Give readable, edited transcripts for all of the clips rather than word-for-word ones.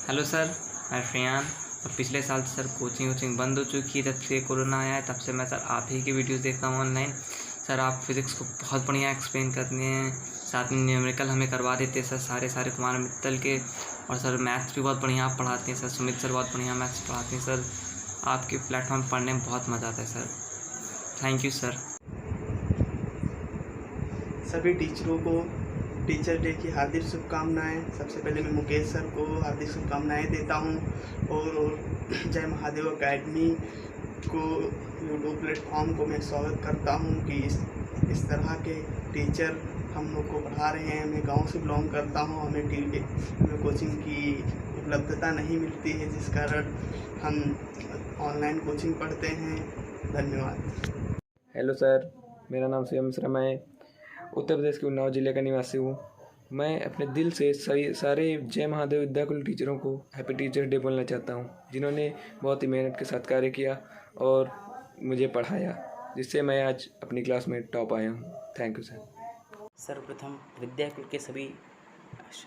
Hello sir, मैं श्रेयान। और पिछले साल सर कोचिंग बंद हो चुकी है। जब से कोरोना आया है तब से मैं सर आप ही की वीडियोस देखता हूँ ऑनलाइन। सर आप फिज़िक्स को बहुत बढ़िया एक्सप्लेन करते हैं, साथ में न्यूमेरिकल हमें करवा देते हैं सर सारे कुमार मित्तल के। और सर मैथ्स भी बहुत बढ़िया आप पढ़ाते हैं सर, सुमित सर बहुत बढ़िया मैथ्स पढ़ाते हैं सर। आपके प्लेटफॉर्म पढ़ने में बहुत मज़ा आता है सर। Thank you sir. सभी टीचरों को टीचर डे की हार्दिक शुभकामनाएं। सबसे पहले मैं मुकेश सर को हार्दिक शुभकामनाएं देता हूं और जय महादेव अकेडमी को यूट्यूब प्लेटफॉर्म को मैं स्वागत करता हूं कि इस तरह के टीचर हम लोग को पढ़ा रहे हैं। मैं गांव से बिलोंग करता हूं, हमें कोचिंग की उपलब्धता नहीं मिलती है, जिस कारण हम ऑनलाइन कोचिंग पढ़ते हैं। धन्यवाद। हेलो सर, मेरा नाम शिवम शर्मा है। उत्तर प्रदेश के उन्नाव जिले का निवासी हूँ। मैं अपने दिल से सारे जय महादेव विद्याकुल टीचरों को हैप्पी टीचर डे बोलना चाहता हूँ, जिन्होंने बहुत ही मेहनत के साथ कार्य किया और मुझे पढ़ाया, जिससे मैं आज अपनी क्लास में टॉप आया हूँ। Thank you sir. सर्वप्रथम विद्याकुल के सभी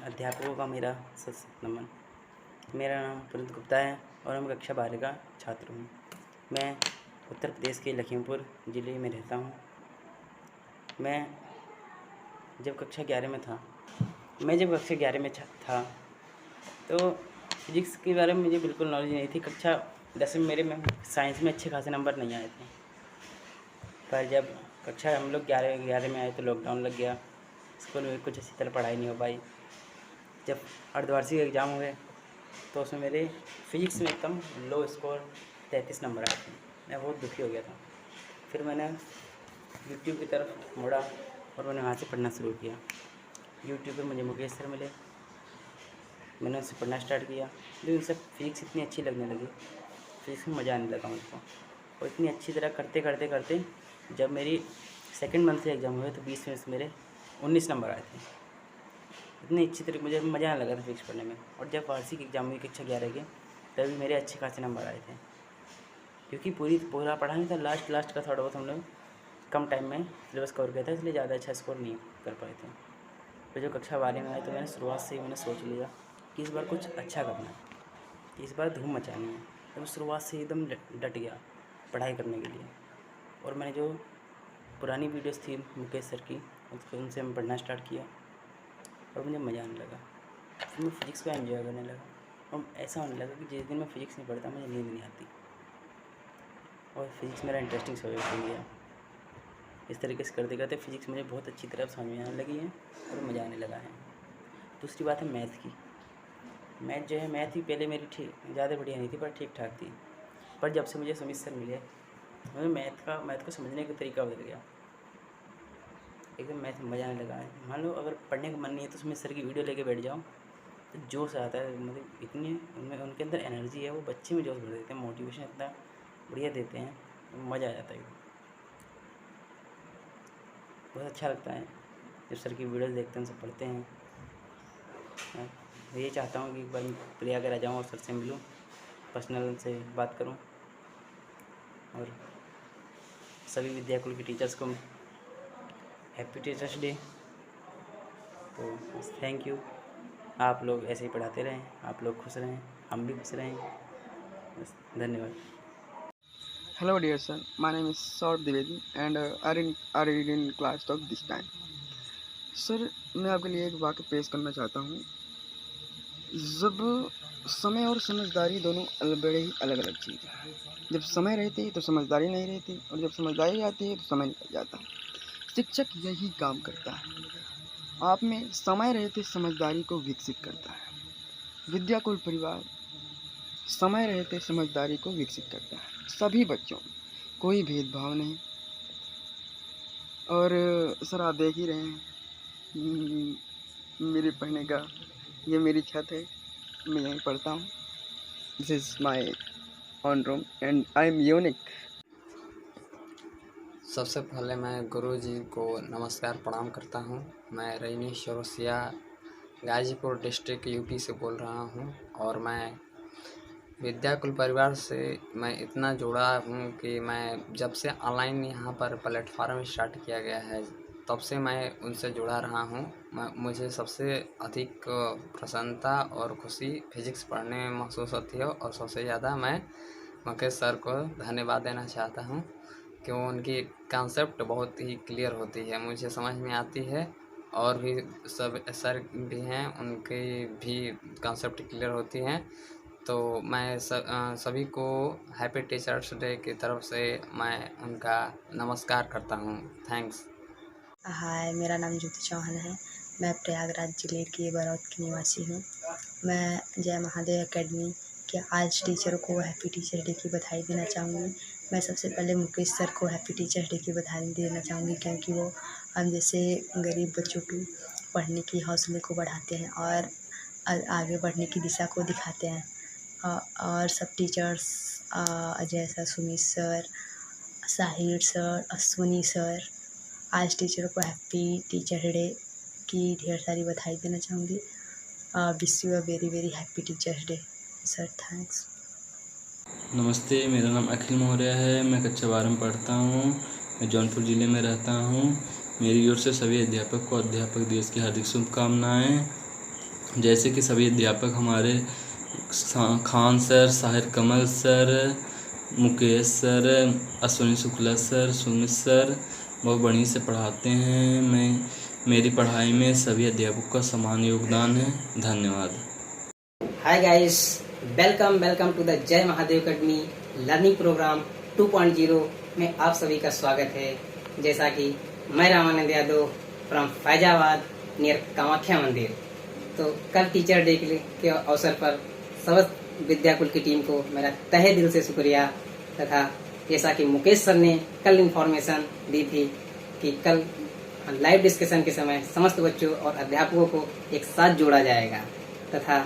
अध्यापकों का मेरा नमन। मेरा नाम पुनीत गुप्ता है और मैं कक्षा 12 का छात्र हूँ। मैं उत्तर प्रदेश के लखीमपुर ज़िले में रहता हूँ। मैं जब कक्षा 11 में था तो फिजिक्स के बारे में मुझे बिल्कुल नॉलेज नहीं थी। कक्षा 10 में मेरे में साइंस में अच्छे खासे नंबर नहीं आए थे। पर जब कक्षा हम लोग 11 में आए तो लॉकडाउन लग गया। स्कूल में कुछ अच्छी तरह पढ़ाई नहीं हो पाई। जब अर्धवार्षिक एग्ज़ाम हुए तो उसमें मेरे फिजिक्स में एकदम लो स्कोर 33 नंबर आए थे। मैं बहुत दुखी हो गया था। फिर मैंने यूट्यूब की तरफ मुड़ा और मैंने वहाँ से पढ़ना शुरू किया। यूट्यूब पे मुझे मुकेश सर मिले, मैंने उनसे पढ़ना स्टार्ट किया। लेकिन उनसे फिजिक्स इतनी अच्छी लगने लगी, फिजिक्स में मज़ा आने लगा मुझको। और इतनी अच्छी तरह करते जब मेरी सेकंड मंथ से एग्ज़ाम हुए तो 20 में से मेरे 19 नंबर आए थे। इतनी अच्छी तरह मुझे मज़ा आने लगा था फिजिक्स पढ़ने में। और जब वार्षिक एग्ज़ाम हुई कक्षा 11 के, तभी मेरे अच्छे खासे नंबर आए थे, क्योंकि पूरा पढ़ा नहीं था। लास्ट का थोड़ा बहुत हम लोग कम टाइम में सिलेबस कवर किया था, इसलिए ज़्यादा अच्छा स्कोर नहीं कर पाए थे। फिर जो कक्षा 12 में आए तो मैंने शुरुआत से ही सोच लिया कि इस बार कुछ अच्छा करना है, कि इस बार धूम मचानी है। तो मैं शुरुआत से एकदम डट गया पढ़ाई करने के लिए। और मैंने जो पुरानी वीडियोस थी मुकेश सर की, उनसे मैं पढ़ना स्टार्ट किया और मुझे मज़ा आने लगा। फिर मैं फिज़िक्स को एंजॉय करने लगा और ऐसा होने लगा कि जिस दिन मैं फिज़िक्स नहीं पढ़ता मुझे नींद नहीं आती और फिज़िक्स मेरा इंटरेस्टिंग सब्जेक्ट बन गया। इस तरीके से करते करते फिज़िक्स मुझे बहुत अच्छी तरह समझ में आने लगी है और मज़ा आने लगा है। दूसरी बात है मैथ की। मैथ जो है, मैथ ही पहले मेरी ठीक ज़्यादा बढ़िया नहीं थी, पर ठीक ठाक थी। पर जब से मुझे सुमित सर मिले, मुझे मैथ को समझने का तरीका बदल गया। एकदम मैथ में मज़ा आने लगा है। मान लो अगर पढ़ने का मन नहीं है तो सुमित सर की वीडियो लेके बैठ जाओ तो जोश आता है। मतलब इतनी उनके अंदर एनर्जी है, वो बच्चे में जोश भर देते हैं, मोटिवेशन इतना बढ़िया देते हैं, मज़ा आ जाता है। बहुत अच्छा लगता है जब सर की वीडियोस देखते हैं, सब पढ़ते हैं। मैं ये चाहता हूँ कि एक बार प्रयागराज जाऊँ और सर से मिलूँ, पर्सनल से बात करूँ और सभी विद्याकुल के टीचर्स को हैप्पी टीचर्स डे। तो बस थैंक यू। आप लोग ऐसे ही पढ़ाते रहें, आप लोग खुश रहें, हम भी खुश रहें। बस धन्यवाद। Hello dear son, my name is Saurabh Dwivedi and I read in class talk this time. Sir, मैं आपके लिए एक वाक्य पेश करना चाहता हूँ। जब समय और समझदारी दोनों बड़े ही अलग अलग चीज़ है। जब समय रहती है तो समझदारी नहीं रहती, और जब समझदारी आती है तो समय निकल जाता है। शिक्षक यही काम करता है, आप में समय रहते समझदारी को विकसित करता है। विद्याकुल परिवार समय रहते समझदारी को विकसित करता है। सभी बच्चों में कोई भेदभाव नहीं। और सर आप देख ही रहे हैं मेरे पढ़ने का, ये मेरी छत है, मैं यहीं पढ़ता हूँ। This is my on room and I M unique. सबसे पहले मैं गुरुजी को नमस्कार प्रणाम करता हूँ। मैं रजनीश चौरसिया गाजीपुर डिस्ट्रिक्ट यूपी से बोल रहा हूँ। और मैं विद्याकुल परिवार से मैं इतना जुड़ा हूँ कि मैं जब से ऑनलाइन यहाँ पर प्लेटफॉर्म स्टार्ट किया गया है तब से मैं उनसे जुड़ा रहा हूँ। मुझे सबसे अधिक प्रसन्नता और खुशी फिजिक्स पढ़ने में महसूस होती है और सबसे ज़्यादा मैं मुकेश सर को धन्यवाद देना चाहता हूँ कि उनकी कॉन्सेप्ट बहुत ही क्लियर होती है, मुझे समझ में आती है। और भी सब सर भी हैं, उनकी भी कॉन्सेप्ट क्लियर होती हैं। तो मैं सभी को हैप्पी टीचर्स डे की तरफ से मैं उनका नमस्कार करता हूँ। थैंक्स। हाय, मेरा नाम ज्योति चौहान है। मैं प्रयागराज जिले की बरौत की निवासी हूँ। मैं जय महादेव एकेडमी के आज टीचरों को हैप्पी टीचर्स डे की बधाई देना चाहूँगी। मैं सबसे पहले मुकेश सर को हैप्पी टीचर्स डे की बधाई देना चाहूँगी, क्योंकि वो हम जैसे गरीब बच्चों की पढ़ने की हौसले को बढ़ाते हैं और आगे बढ़ने की दिशा को दिखाते हैं। और सब टीचर्स जैसा Sumit sir, Sahir sir, Ashwini sir, आज टीचरों को हैप्पी टीचर डे की ढेर सारी बधाई देना चाहूँगी। Wish you a very very happy teachers day sir. Thanks. नमस्ते, मेरा नाम अखिल मौर्य है। मैं कक्षा 12 में पढ़ता हूँ। मैं जौनपुर ज़िले में रहता हूँ। मेरी ओर से सभी अध्यापक को अध्यापक दिवस की हार्दिक शुभकामनाएँ। जैसे कि सभी अध्यापक हमारे Khan sir, Sahir Kamal sir, Mukesh sir, Ashwini Shukla sir, Sumit sir बहुत बढ़िया से पढ़ाते हैं। मेरी पढ़ाई में सभी अध्यापकों का समान योगदान है। धन्यवाद। Hi guys, welcome to the Jai Mahadev academy learning programme 2.0 में आप सभी का स्वागत है। जैसा कि मैं रामानंद यादव फ्रॉम फैजाबाद नियर कामाख्या मंदिर। तो कल टीचर डे के अवसर पर समस्त विद्याकुल की टीम को मेरा तहे दिल से शुक्रिया, तथा जैसा कि मुकेश सर ने कल इन्फॉर्मेशन दी थी कि कल लाइव डिस्कशन के समय समस्त बच्चों और अध्यापकों को एक साथ जोड़ा जाएगा। तथा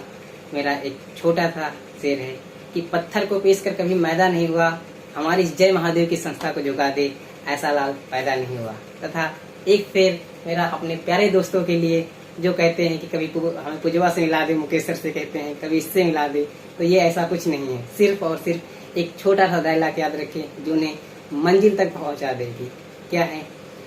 मेरा एक छोटा सा शेर है कि पत्थर को पीस कर कभी मैदा नहीं हुआ, हमारी जय महादेव की संस्था को झुका दे ऐसा लाल पैदा नहीं हुआ। तथा एक शेर मेरा अपने प्यारे दोस्तों के लिए जो कहते हैं कि कभी हमें पुजवा से मिला दे, मुकेश सर से कहते हैं कभी इससे मिला दे, तो ये ऐसा कुछ नहीं है। सिर्फ और सिर्फ एक छोटा सा डायलॉग याद रखें जो उन्हें मंजिल तक पहुंचा देगी। क्या है?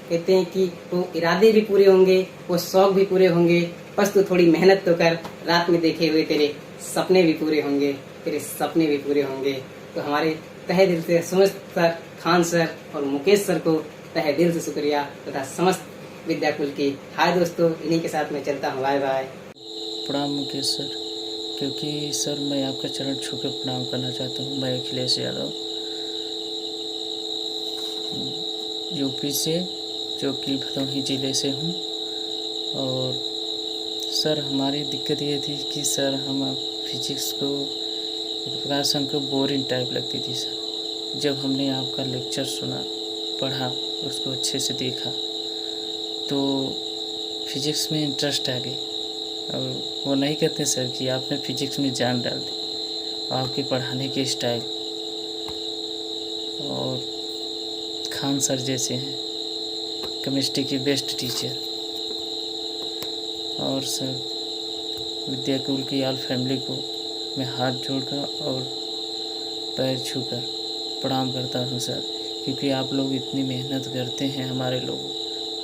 कहते हैं कि वो इरादे भी पूरे होंगे, वो शौक भी पूरे होंगे, बस तू थोड़ी मेहनत तो कर, रात में देखे हुए तेरे सपने भी पूरे होंगे, तेरे सपने भी पूरे होंगे। तो हमारे तहे दिल से सुमित सर, खान सर और मुकेश सर को तहे दिल से शुक्रिया, तथा समस्त विद्याकुल की। हाय दोस्तों, इन्हीं के साथ मैं चलता हूँ। Bye bye. प्रणाम मुकेश सर, क्योंकि सर मैं आपका चरण छू के प्रणाम करना चाहता हूँ। मैं अखिलेश यादव यूपी से, जो कि भदोही ज़िले से हूँ। और सर हमारी दिक्कत ये थी कि सर हम फिजिक्स को एक प्रकार से हमको बोरिंग टाइप लगती थी सर। जब हमने आपका लेक्चर सुना, पढ़ा, उसको अच्छे से देखा तो फिजिक्स में इंटरेस्ट आ गई। और वो नहीं कहते सर कि आपने फिजिक्स में जान डाल दी। आपके पढ़ाने के स्टाइल और खान सर जैसे हैं केमिस्ट्री के बेस्ट टीचर। और सर विद्याकुल की ऑल फैमिली को मैं हाथ जोड़कर और पैर छूकर प्रणाम करता हूँ सर, क्योंकि आप लोग इतनी मेहनत करते हैं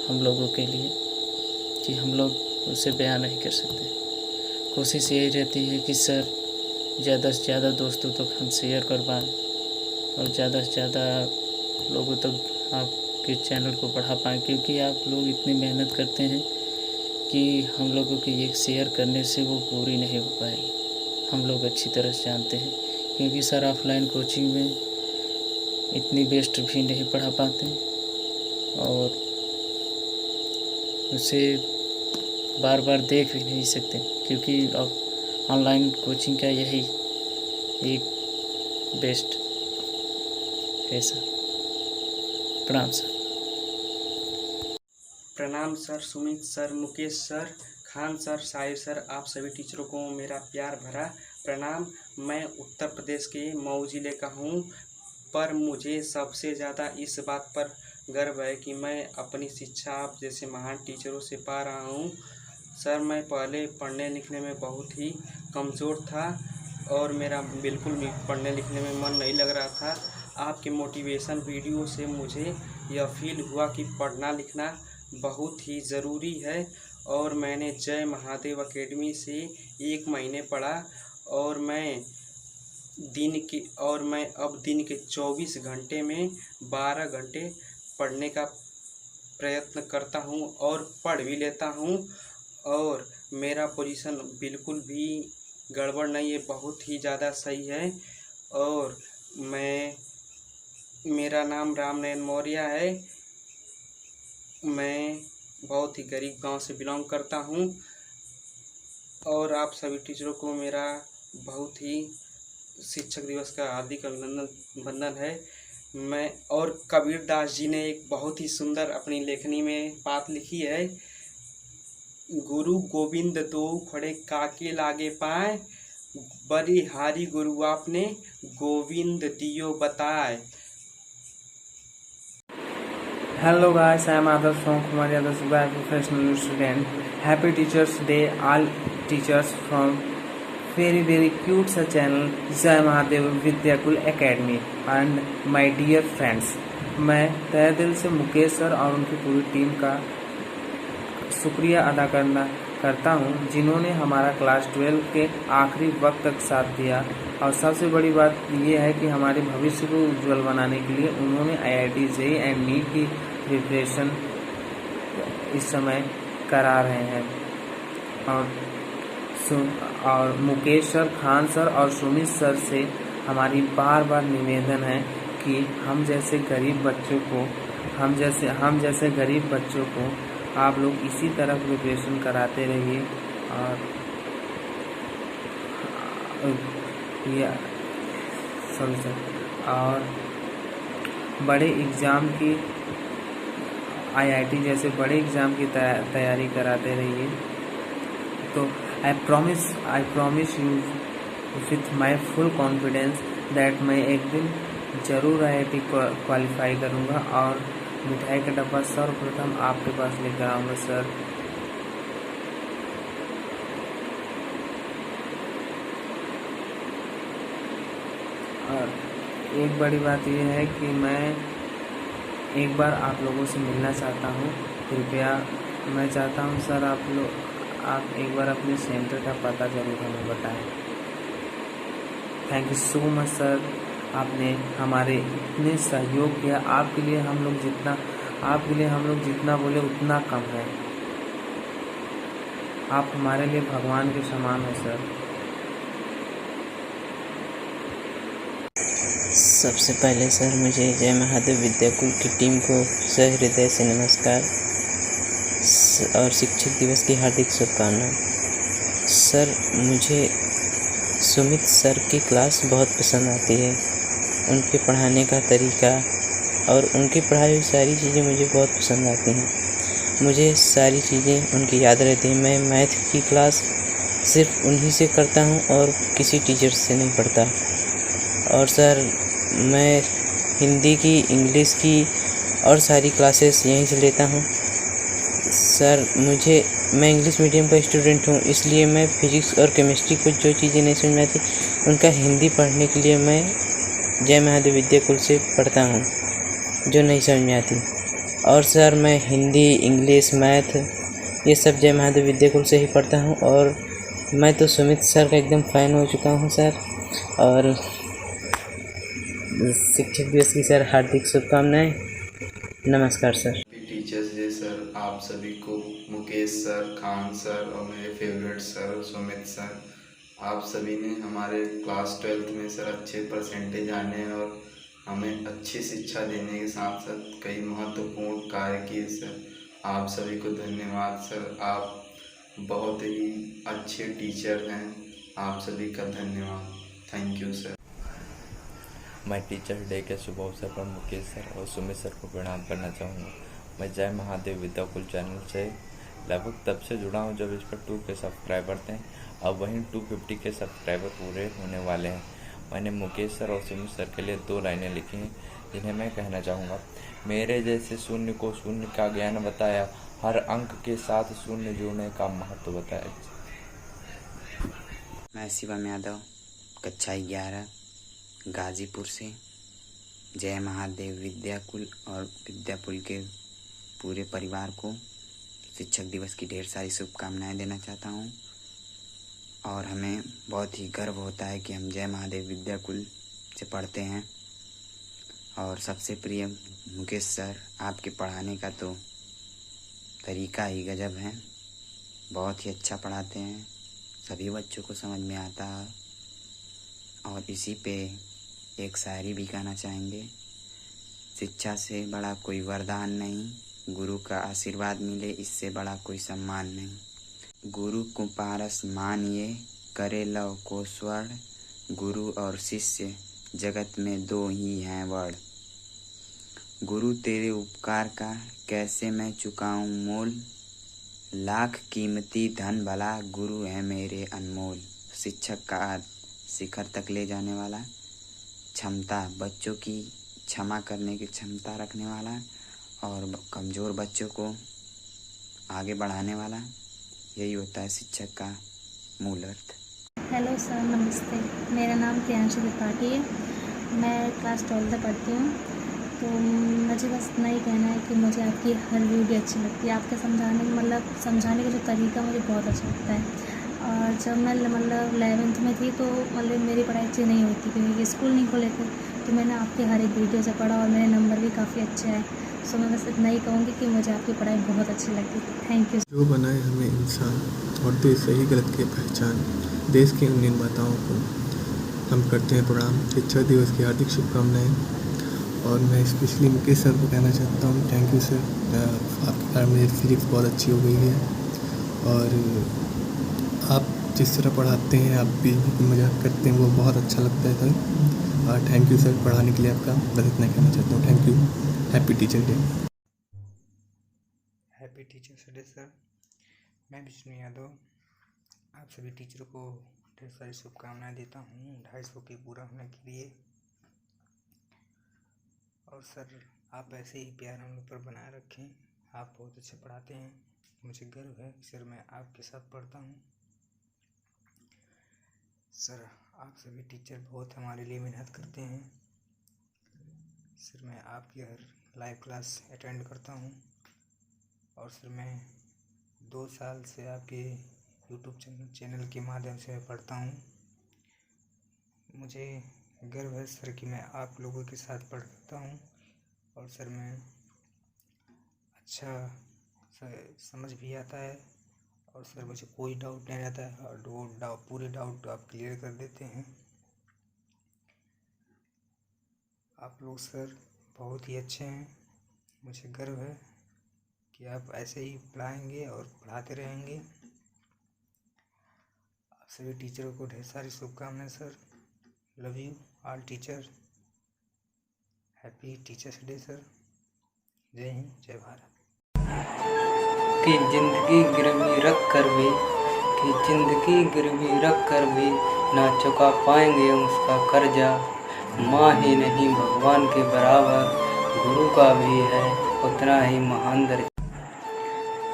हम लोगों के लिए कि हम लोग उसे बयान नहीं कर सकते। कोशिश यही रहती है कि सर ज़्यादा से ज़्यादा दोस्तों तक हम शेयर कर पाएँ और ज़्यादा से ज़्यादा लोगों तक आपके चैनल को बढ़ा पाएँ, क्योंकि आप लोग इतनी मेहनत करते हैं कि हम लोगों के एक शेयर करने से वो पूरी नहीं हो पाएगी। हम लोग अच्छी तरह से जानते हैं, क्योंकि सर ऑफलाइन कोचिंग में इतनी बेस्ट भी नहीं पढ़ा पाते और उसे बार बार देख भी नहीं सकते, क्योंकि अब ऑनलाइन कोचिंग का यही एक बेस्ट है सर। प्रणाम सर। प्रणाम sir, Sumit sir, Mukesh sir, Khan sir, Sahir sir, आप सभी टीचरों को मेरा प्यार भरा प्रणाम। मैं उत्तर प्रदेश के मऊ जिले का हूँ, पर मुझे सबसे ज़्यादा इस बात पर गर्व है कि मैं अपनी शिक्षा आप जैसे महान टीचरों से पा रहा हूँ। सर मैं पहले पढ़ने लिखने में बहुत ही कमज़ोर था और मेरा बिल्कुल भी पढ़ने लिखने में मन नहीं लग रहा था। आपके मोटिवेशन वीडियो से मुझे यह फील हुआ कि पढ़ना लिखना बहुत ही ज़रूरी है। और मैंने जय महादेव एकेडमी से 1 महीने पढ़ा और मैं अब दिन के 24 घंटे में 12 घंटे पढ़ने का प्रयत्न करता हूँ और पढ़ भी लेता हूँ। और मेरा पोजीशन बिल्कुल भी गड़बड़ नहीं है, बहुत ही ज़्यादा सही है। और मेरा नाम रामनयन मौर्य है। मैं बहुत ही गरीब गांव से बिलोंग करता हूं। और आप सभी टीचरों को मेरा बहुत ही शिक्षक दिवस का हार्दिक अभिनंदन है। मैं और कबीर दास जी ने एक बहुत ही सुंदर अपनी लेखनी में बात लिखी है, गुरु गोविंद दो खड़े काके लागे पाए, बड़ी हारी गुरु आपने गोविंद दियो बताए। Hello guys, I am Adarsh from Kumar Yadav Subha, professional student. Happy Teachers Day, all teachers from very cute सा channel जय Mahadev Vidyakul academy and my dear friends. मैं तहे दिल से मुकेश सर और उनकी पूरी टीम का शुक्रिया अदा करता हूँ जिन्होंने हमारा क्लास 12 के आखिरी वक्त तक साथ दिया। और सबसे बड़ी बात यह है कि हमारे भविष्य को उज्जवल बनाने के लिए उन्होंने IIT JEE एंड नीट की प्रिपरेशन इस समय करा रहे हैं। और मुकेश सर, खान सर और सुमित सर से हमारी बार निवेदन है कि हम जैसे गरीब बच्चों को आप लोग इसी तरह प्रिपरेशन कराते रहिए। और बड़े एग्ज़ाम की IIT जैसे बड़े एग्ज़ाम की तैयारी कराते रहिए। तो I promise you with my full confidence that मैं एक दिन ज़रूर IIT क्वालिफाई करूँगा और मिठाई का डब्बा सर्वप्रथम आपके पास लेकर आऊँगा सर। और एक बड़ी बात यह है कि मैं एक बार आप लोगों से मिलना चाहता हूँ। कृपया मैं चाहता हूँ सर आप एक बार अपने सेंटर का पता जरूर हमें बताएं। Thank you so much sir, आपने हमारे इतने सहयोग किया। आपके लिए हम लोग जितना बोले उतना कम है। आप हमारे लिए भगवान के समान हैं सर। सबसे पहले सर मुझे जय महादेव विद्याकुल की टीम को सहृदय से नमस्कार और शिक्षक दिवस की हार्दिक शुभकामनाएं। सर मुझे सुमित सर की क्लास बहुत पसंद आती है। उनके पढ़ाने का तरीका और उनकी पढ़ाई हुई सारी चीज़ें मुझे बहुत पसंद आती हैं। मुझे सारी चीज़ें उनकी याद रहती हैं। मैं मैथ की क्लास सिर्फ उन्हीं से करता हूं और किसी टीचर से नहीं पढ़ता। और सर मैं हिंदी की, इंग्लिश की और सारी क्लासेस यहीं से लेता हूं। सर मैं इंग्लिश मीडियम का स्टूडेंट हूं, इसलिए मैं फिजिक्स और केमिस्ट्री को जो चीज़ें नहीं समझ में आती उनका हिंदी पढ़ने के लिए मैं जय महादेव विद्याकुल से पढ़ता हूं जो नहीं समझ में आती। और सर मैं हिंदी, इंग्लिश, मैथ ये सब जय महादेव विद्याकुल से ही पढ़ता हूं। और मैं तो सुमित सर का एकदम फ़ैन हो चुका हूं सर। और शिक्षक दिवस की सर हार्दिक शुभकामनाएं। नमस्कार सर। टीचर्स डे सर, आप सभी को मुकेश सर, खान सर और मेरे फेवरेट सर सुमित सर, आप सभी ने हमारे क्लास 12th में सर अच्छे परसेंटेज आने और हमें अच्छी शिक्षा देने के साथ साथ कई महत्वपूर्ण कार्य किए सर। आप सभी को धन्यवाद सर। आप बहुत ही अच्छे टीचर हैं। आप सभी का धन्यवाद। Thank you sir. मैं टीचर डे के शुभ अवसर पर मुकेश सर और सुमित सर को प्रणाम करना चाहूँगा। मैं जय महादेव विद्याकुल चैनल से लगभग तब से जुड़ा हूँ जब इस पर 2 के सब्सक्राइबर थे। अब वहीं 250 के सब्सक्राइबर पूरे होने वाले हैं। मैंने मुकेश सर और सुमित सर के लिए 2 लाइनें लिखी हैं जिन्हें मैं कहना चाहूँगा। मेरे जैसे शून्य को शून्य का ज्ञान बताया, हर अंक के साथ शून्य जोड़ने का महत्व बताया। मैं शिवम यादव, कक्षा 11 गाजीपुर से जय महादेव विद्याकुल और विद्याकुल के पूरे परिवार को शिक्षक दिवस की ढेर सारी शुभकामनाएं देना चाहता हूं। और हमें बहुत ही गर्व होता है कि हम जय महादेव विद्याकुल से पढ़ते हैं। और सबसे प्रिय मुकेश सर, आपके पढ़ाने का तो तरीका ही गजब है, बहुत ही अच्छा पढ़ाते हैं, सभी बच्चों को समझ में आता है। और इसी पे एक शायरी भी गाना चाहेंगे। शिक्षा से बड़ा कोई वरदान नहीं, गुरु का आशीर्वाद मिले इससे बड़ा कोई सम्मान नहीं। गुरु को पारस मानिए, करे लव को स्वर्ण, गुरु और शिष्य जगत में दो ही हैं वर्ण। गुरु तेरे उपकार का कैसे मैं चुकाऊं मोल, लाख कीमती धन भला गुरु है मेरे अनमोल। शिक्षक का शिखर तक ले जाने वाला, क्षमता बच्चों की क्षमा करने की क्षमता रखने वाला और कमज़ोर बच्चों को आगे बढ़ाने वाला, यही होता है शिक्षक का मूल अर्थ। हेलो सर, नमस्ते। मेरा नाम प्रियांशु त्रिपाठी है, मैं क्लास 12 पढ़ती हूँ। तो मुझे बस इतना ही कहना है कि मुझे आपकी हर वीडियो अच्छी लगती है। आपके समझाने का जो तरीका मुझे बहुत अच्छा लगता है। और जब मैं 11th में थी तो मेरी पढ़ाई अच्छी नहीं हुई थी क्योंकि स्कूल नहीं खुले थे, तो मैंने आपके हर एक वीडियो से पढ़ा और मेरे नंबर भी काफ़ी अच्छे आए। सो मैं बस इतना ही कहूँगी कि मुझे आपकी पढ़ाई बहुत अच्छी लगती है। Thank you. जो बनाए हमें इंसान और दे सही गलत की पहचान, देश के उन निर्माताओं को हम करते हैं प्रणाम। शिक्षक दिवस की हार्दिक शुभकामनाएं। और मैं स्पेशली मुकेश सर को कहना चाहता हूँ, थैंक यू सर, आपके कारण मेरी फिजिक्स बहुत अच्छी हो गई है। और आप जिस तरह पढ़ाते हैं, आप भी मजाक करते हैं, वो बहुत अच्छा लगता है सर। और थैंक यू सर पढ़ाने के लिए आपका, बस इतना कहना चाहता हूँ। Thank you. Happy teacher day. Happy teachers day sir. मैं विष्णु यादव आप सभी टीचरों को ढेर सारी शुभकामनाएं देता हूँ 250 के पूरा होने के लिए। और सर आप ऐसे ही प्यार हम लोग पर बनाए रखें, आप बहुत अच्छे पढ़ाते हैं। मुझे गर्व है सर मैं आपके साथ पढ़ता हूँ। सर आप सभी टीचर बहुत हमारे लिए मेहनत करते हैं। सर मैं आपकी हर लाइव क्लास अटेंड करता हूँ। और सर मैं 2 साल से आपके यूट्यूब चैनल के माध्यम से पढ़ता हूँ। मुझे गर्व है सर कि मैं आप लोगों के साथ पढ़ सकता हूँ। और सर मैं अच्छा समझ भी आता है। और सर मुझे कोई डाउट नहीं रहता है और वो पूरे डाउट आप क्लियर कर देते हैं। आप लोग सर बहुत ही अच्छे हैं। मुझे गर्व है कि आप ऐसे ही पढ़ाएंगे और पढ़ाते रहेंगे। आप सभी टीचरों को ढेर सारी शुभकामनाएं sir. Love you all teacher. Happy teachers day sir. Jai Hind, जय भारत। कि जिंदगी गिरवी रख कर भी ना चुका पाएंगे उसका कर्जा। माँ ही नहीं भगवान के बराबर गुरु का भी है उतना ही महान दर्जा।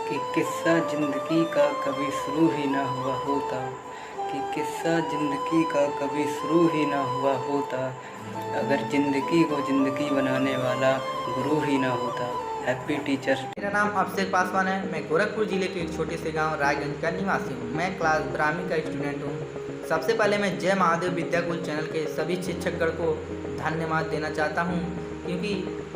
कि किस्सा जिंदगी का कभी शुरू ही ना हुआ होता, कि किस्सा जिंदगी का कभी शुरू ही ना हुआ होता अगर जिंदगी को जिंदगी बनाने वाला गुरु ही ना होता। Happy teachers. मेरा नाम अभिषेक पासवान है। मैं गोरखपुर जिले के एक छोटे से गांव रायगंज का निवासी हूं। मैं क्लास 12वीं का स्टूडेंट हूं। सबसे पहले मैं जय महादेव विद्याकुल चैनल के सभी शिक्षकगण को धन्यवाद देना चाहता हूं क्योंकि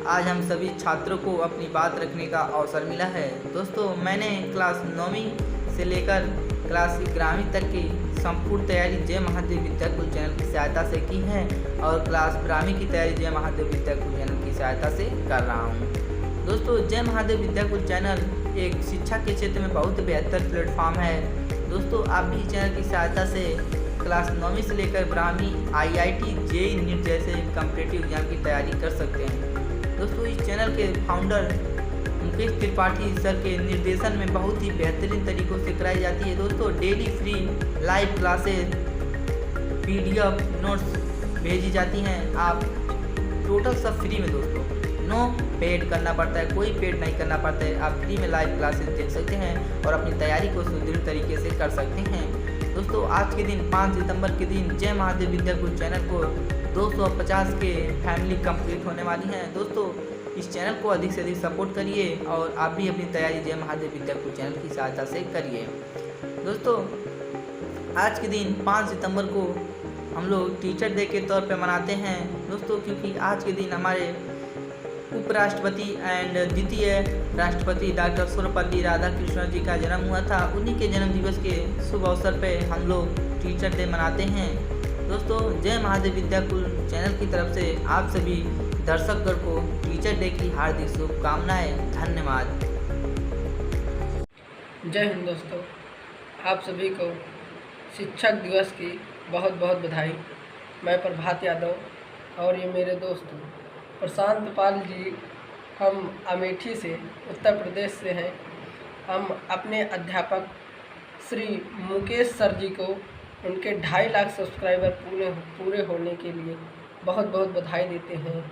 आज हम सभी छात्रों को अपनी बात रखने का अवसर मिला है। दोस्तों मैंने क्लास 9वीं से लेकर क्लास 11वीं तक की संपूर्ण तैयारी जय महादेव विद्याकुल चैनल की सहायता से की है और क्लास 12वीं की तैयारी जय महादेव विद्याकुल चैनल की सहायता से कर रहा हूँ। दोस्तों जय महादेव विद्याकुल चैनल एक शिक्षा के क्षेत्र में बहुत बेहतर प्लेटफॉर्म है। दोस्तों आप भी चैनल की सहायता से क्लास 9वीं से लेकर 12वीं IIT JEE नीट जैसे कॉम्पिटिटिव एग्जाम की तैयारी कर सकते हैं। दोस्तों इस चैनल के फाउंडर मुकेश त्रिपाठी सर के निर्देशन में बहुत ही बेहतरीन तरीक़ों से कराई जाती है। दोस्तों daily free live classes PDF notes भेजी जाती हैं। आप टोटल सब फ्री में दोस्तों, नो पेड करना पड़ता है, कोई पेड नहीं करना पड़ता है। आप फ्री में लाइव क्लासेस देख सकते हैं और अपनी तैयारी को सुदृढ़ तरीके से कर सकते हैं। दोस्तों आज के दिन 5 सितंबर के दिन जय महादेव विद्याकुल चैनल को 250 के फैमिली कंप्लीट होने वाली हैं। दोस्तों इस चैनल को अधिक से अधिक सपोर्ट करिए और आप भी अपनी तैयारी जय महादेव विद्याकुल चैनल की सहायता से करिए। दोस्तों, आज के दिन 5 सितंबर को हम लोग टीचर डे के तौर पे मनाते हैं दोस्तों, क्योंकि आज के दिन हमारे उपराष्ट्रपति एंड द्वितीय राष्ट्रपति डॉक्टर सर्वपल्ली राधाकृष्णन जी का जन्म हुआ था। उन्हीं के जन्म दिवस के शुभ अवसर पे हम लोग टीचर डे मनाते हैं। दोस्तों, जय महादेव विद्याकुल चैनल की तरफ से आप सभी दर्शकगण को टीचर डे की हार्दिक शुभकामनाएं। धन्यवाद। जय हिंद दोस्तों, आप सभी को शिक्षक दिवस की बहुत बहुत बधाई। मैं प्रभात यादव और ये मेरे दोस्त प्रशांत पाल जी, हम अमेठी से उत्तर प्रदेश से हैं। हम अपने अध्यापक श्री मुकेश सर जी को उनके 2.5 लाख सब्सक्राइबर पूरे होने के लिए बहुत बहुत बधाई देते हैं।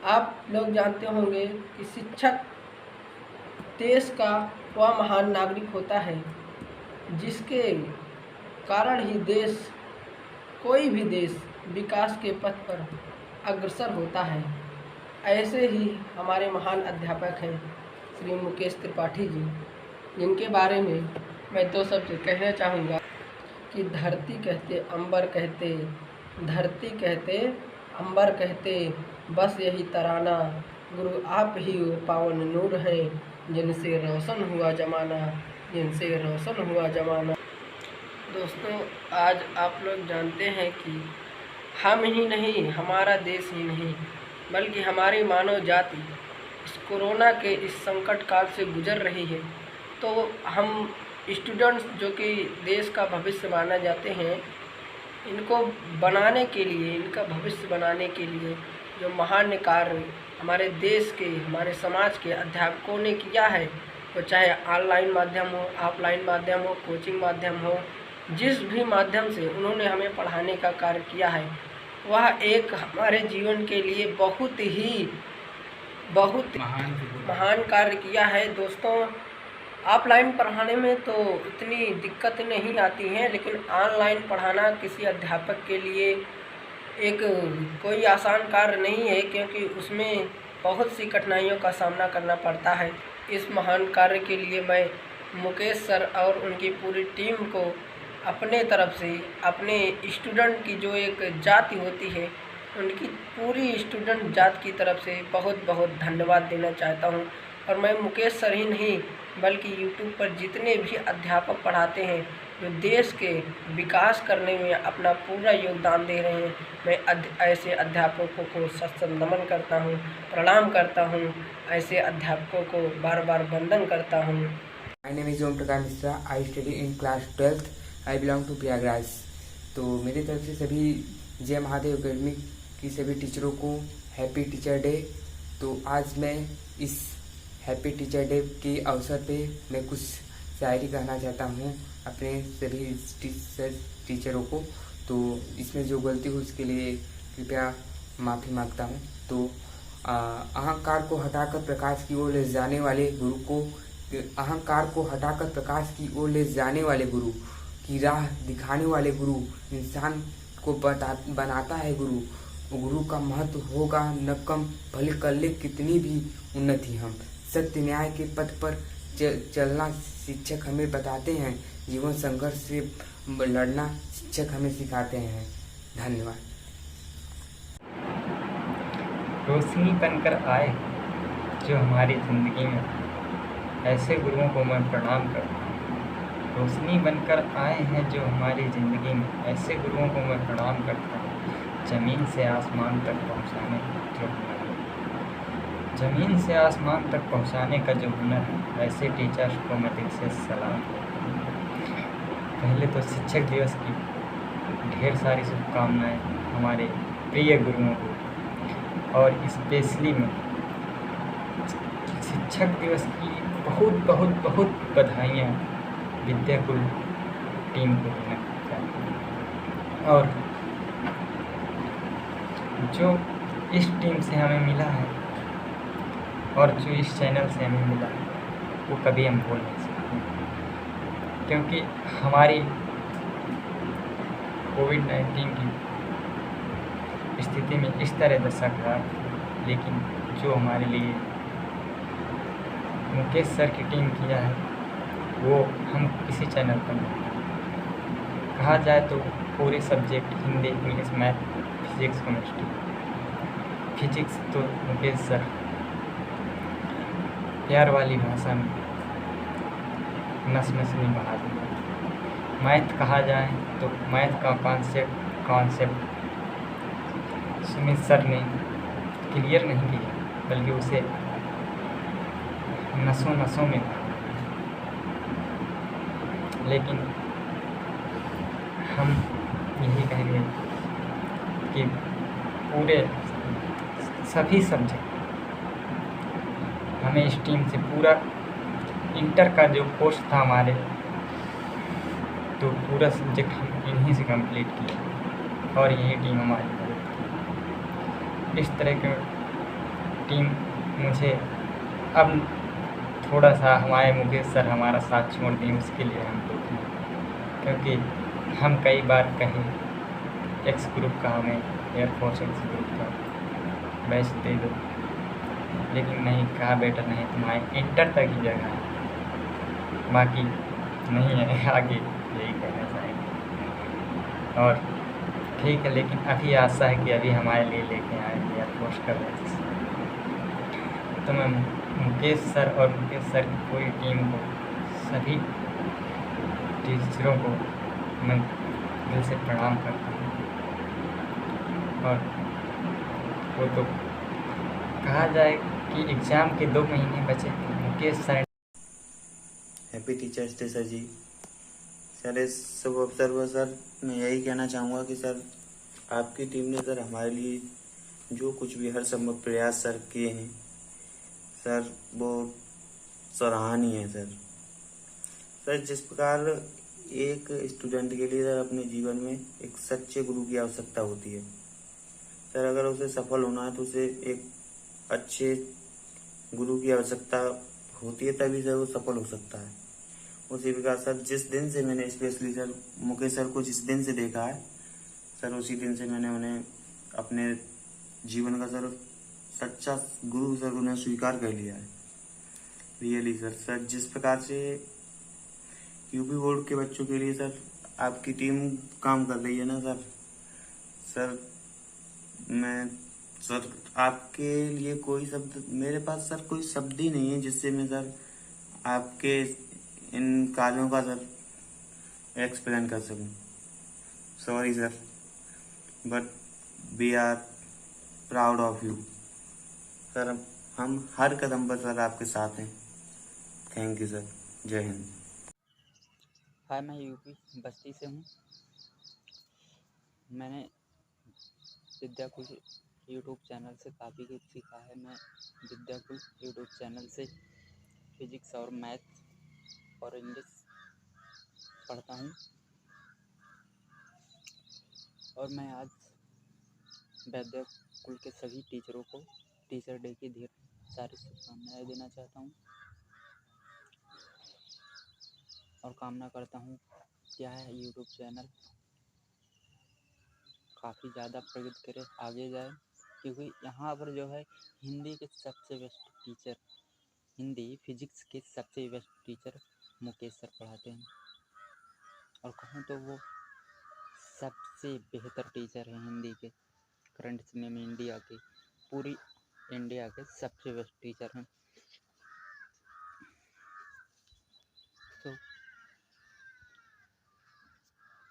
आप लोग जानते होंगे कि शिक्षक देश का वह महान नागरिक होता है जिसके कारण ही देश, कोई भी देश विकास के पथ पर अग्रसर होता है। ऐसे ही हमारे महान अध्यापक हैं श्री मुकेश त्रिपाठी जी, जिनके बारे में मैं 2 शब्द कहना चाहूँगा कि धरती कहते अंबर कहते, धरती कहते अंबर कहते, बस यही तराना, गुरु आप ही वो पावन नूर हैं, जिनसे रोशन हुआ ज़माना, जिनसे रोशन हुआ ज़माना। दोस्तों, आज आप लोग जानते हैं कि हम ही नहीं, हमारा देश ही नहीं, बल्कि हमारी मानव जाति इस कोरोना के इस संकट काल से गुजर रही है। तो हम स्टूडेंट्स जो कि देश का भविष्य माना जाते हैं, इनको बनाने के लिए, इनका भविष्य बनाने के लिए जो महान कार्य हमारे देश के, हमारे समाज के अध्यापकों ने किया है, तो चाहे ऑनलाइन माध्यम हो, ऑफलाइन माध्यम हो, कोचिंग माध्यम हो, जिस भी माध्यम से उन्होंने हमें पढ़ाने का कार्य किया है, वह एक हमारे जीवन के लिए बहुत महान कार्य किया है। दोस्तों, ऑफलाइन पढ़ाने में तो इतनी दिक्कत नहीं आती हैं, लेकिन ऑनलाइन पढ़ाना किसी अध्यापक के लिए एक कोई आसान कार्य नहीं है, क्योंकि उसमें बहुत सी कठिनाइयों का सामना करना पड़ता है। इस महान कार्य के लिए मैं मुकेश सर और उनकी पूरी टीम को अपने तरफ से, अपने स्टूडेंट की जो एक जाति होती है, उनकी पूरी स्टूडेंट जात की तरफ से बहुत बहुत धन्यवाद देना चाहता हूं। और मैं मुकेश सर ही नहीं, बल्कि यूट्यूब पर जितने भी अध्यापक पढ़ाते हैं, जो देश के विकास करने में अपना पूरा योगदान दे रहे हैं, मैं ऐसे अध्यापकों को सत्संग नमन करता हूं, प्रणाम करता हूं, ऐसे अध्यापकों को बार बार वंदन करता हूं। My name is Om Prakash Mishra. I study in class 12th। I belong to Prayagraj. तो मेरी तरफ से सभी जय महादेव अकेडमी की सभी टीचरों को हैप्पी टीचर डे। तो आज मैं इस हैप्पी टीचर डे के अवसर पे मैं कुछ शायरी कहना चाहता हूँ अपने सभी टीचरों को। तो इसमें जो गलती हुई उसके लिए कृपया माफ़ी मांगता हूँ। तो अहंकार को हटाकर प्रकाश की ओर ले जाने वाले गुरु को, अहंकार को हटाकर प्रकाश की ओर ले जाने वाले गुरु की राह दिखाने वाले गुरु, इंसान को बनाता है गुरु। गुरु का महत्व होगा न कम, भले कर ले कितनी भी उन्नति हम। सत्य न्याय के पथ पर चलना शिक्षक हमें बताते हैं, जीवन संघर्ष से लड़ना शिक्षक हमें सिखाते हैं। धन्यवाद। रोशनी बनकर आए जो हमारी ज़िंदगी में, ऐसे गुरुओं को मैं प्रणाम करता हूँ। रोशनी बनकर आए हैं जो हमारी ज़िंदगी में, ऐसे गुरुओं को मैं प्रणाम करता हूँ। ज़मीन से आसमान तक पहुँचाने जो हुनर है, ज़मीन से आसमान तक पहुँचाने का जो हुनर है, ऐसे टीचर्स को मैं दिल से सलाम करता हूँ। पहले तो शिक्षक दिवस की ढेर सारी शुभकामनाएँ हमारे प्रिय गुरुओं को, और स्पेशली में शिक्षक दिवस की बहुत बहुत बहुत बधाइयाँ विद्याकुल टीम को देना चाहती हूँ। और जो इस टीम से हमें मिला है और जो इस चैनल से हमें मिला है, वो कभी हम भूल नहीं सकते, क्योंकि हमारी कोविड-19 की स्थिति में इस तरह दशा खराब थी, लेकिन जो हमारे लिए मुकेश सर की टीम किया है वो हम किसी चैनल पर नहीं। कहा जाए तो पूरे subject Hindi, English, math, physics, chemistry, physics तो मुकेश सर प्यार वाली भाषा में नस नस में बहा दिया। मैथ कहा जाए तो मैथ का कॉन्सेप्ट सुमित सर ने क्लियर नहीं किया, बल्कि उसे नसों नसों में था। लेकिन हम यही कहेंगे कि पूरे सभी सब्जेक्ट हमें इस टीम से पूरा इंटर का जो कोर्स था हमारे, तो पूरा सब्जेक्ट हम इन्हीं से कंप्लीट किया और यही टीम हमारी है। इस तरह की टीम मुझे अब थोड़ा सा हमारे मुकेश सर हमारा साथ छोड़ दें, उसके लिए हम दुखी हैं। क्योंकि हम कई बार कहें एक्स ग्रुप का हमें एयरफोर्स एक्स ग्रुप का बैच दे दो, लेकिन नहीं, कहा बेटा नहीं, तुम्हारे इंटर तक ही जगह है, बाकी नहीं है। आगे यही कहना चाहेंगे। और ठीक है, लेकिन अभी आशा है कि अभी हमारे लिए लेके आए एयरफोर्स का बैच। तो मैं मुकेश सर और मुकेश सर की पूरी टीम को, सभी टीचरों को मैं दिल से प्रणाम करता हूँ। और वो तो कहा जाए कि एग्ज़ाम के 2 महीने बचे, Mukesh sir. Happy teachers day sir ji. Sir इस शुभ अवसर पर सर मैं यही कहना चाहूँगा कि सर आपकी टीम ने सर हमारे लिए जो कुछ भी हर संभव प्रयास सर किए हैं सर, वो सराहनीय है सर। सर जिस प्रकार एक स्टूडेंट के लिए सर अपने जीवन में एक सच्चे गुरु की आवश्यकता होती है सर, अगर उसे सफल होना है तो उसे एक अच्छे गुरु की आवश्यकता होती है, तभी सर वो सफल हो सकता है। उसी प्रकार सर जिस दिन से मैंने स्पेशली सर मुकेश सर को जिस दिन से देखा है सर, उसी दिन से मैंने उन्हें अपने जीवन का सर सच्चा गुरु सर उन्हें स्वीकार कर लिया है रियली सर। सर जिस प्रकार से यूपी बोर्ड के बच्चों के लिए सर आपकी टीम काम कर रही है ना सर, सर मैं सर आपके लिए कोई शब्द, मेरे पास सर कोई शब्द ही नहीं है जिससे मैं सर आपके इन कार्यों का सर एक्सप्लेन कर सकूं। Sorry sir, but we are proud of you sir. हम हर कदम पर सर आपके साथ हैं। Thank you sir. Jai Hind. हाय, मैं यूपी बस्ती से हूँ। मैंने विद्याकुल यूट्यूब चैनल से काफ़ी कुछ सीखा है। मैं विद्याकुल यूट्यूब चैनल से फिजिक्स और मैथ और इंग्लिश पढ़ता हूँ, और मैं आज विद्याकुल के सभी टीचरों को टीचर डे की ढेर सारी शुभकामनाएं देना चाहता हूँ, और कामना करता हूँ क्या है यूट्यूब चैनल काफ़ी ज़्यादा प्रगति करे, आगे जाए, क्योंकि यहाँ पर जो है हिंदी के सबसे बेस्ट टीचर, हिंदी फिजिक्स के सबसे बेस्ट टीचर मुकेश सर पढ़ाते हैं, और कहूँ तो वो सबसे बेहतर टीचर हैं हिंदी के करंट समय में। इंडिया के, पूरी इंडिया के सबसे बेस्ट टीचर हैं। तो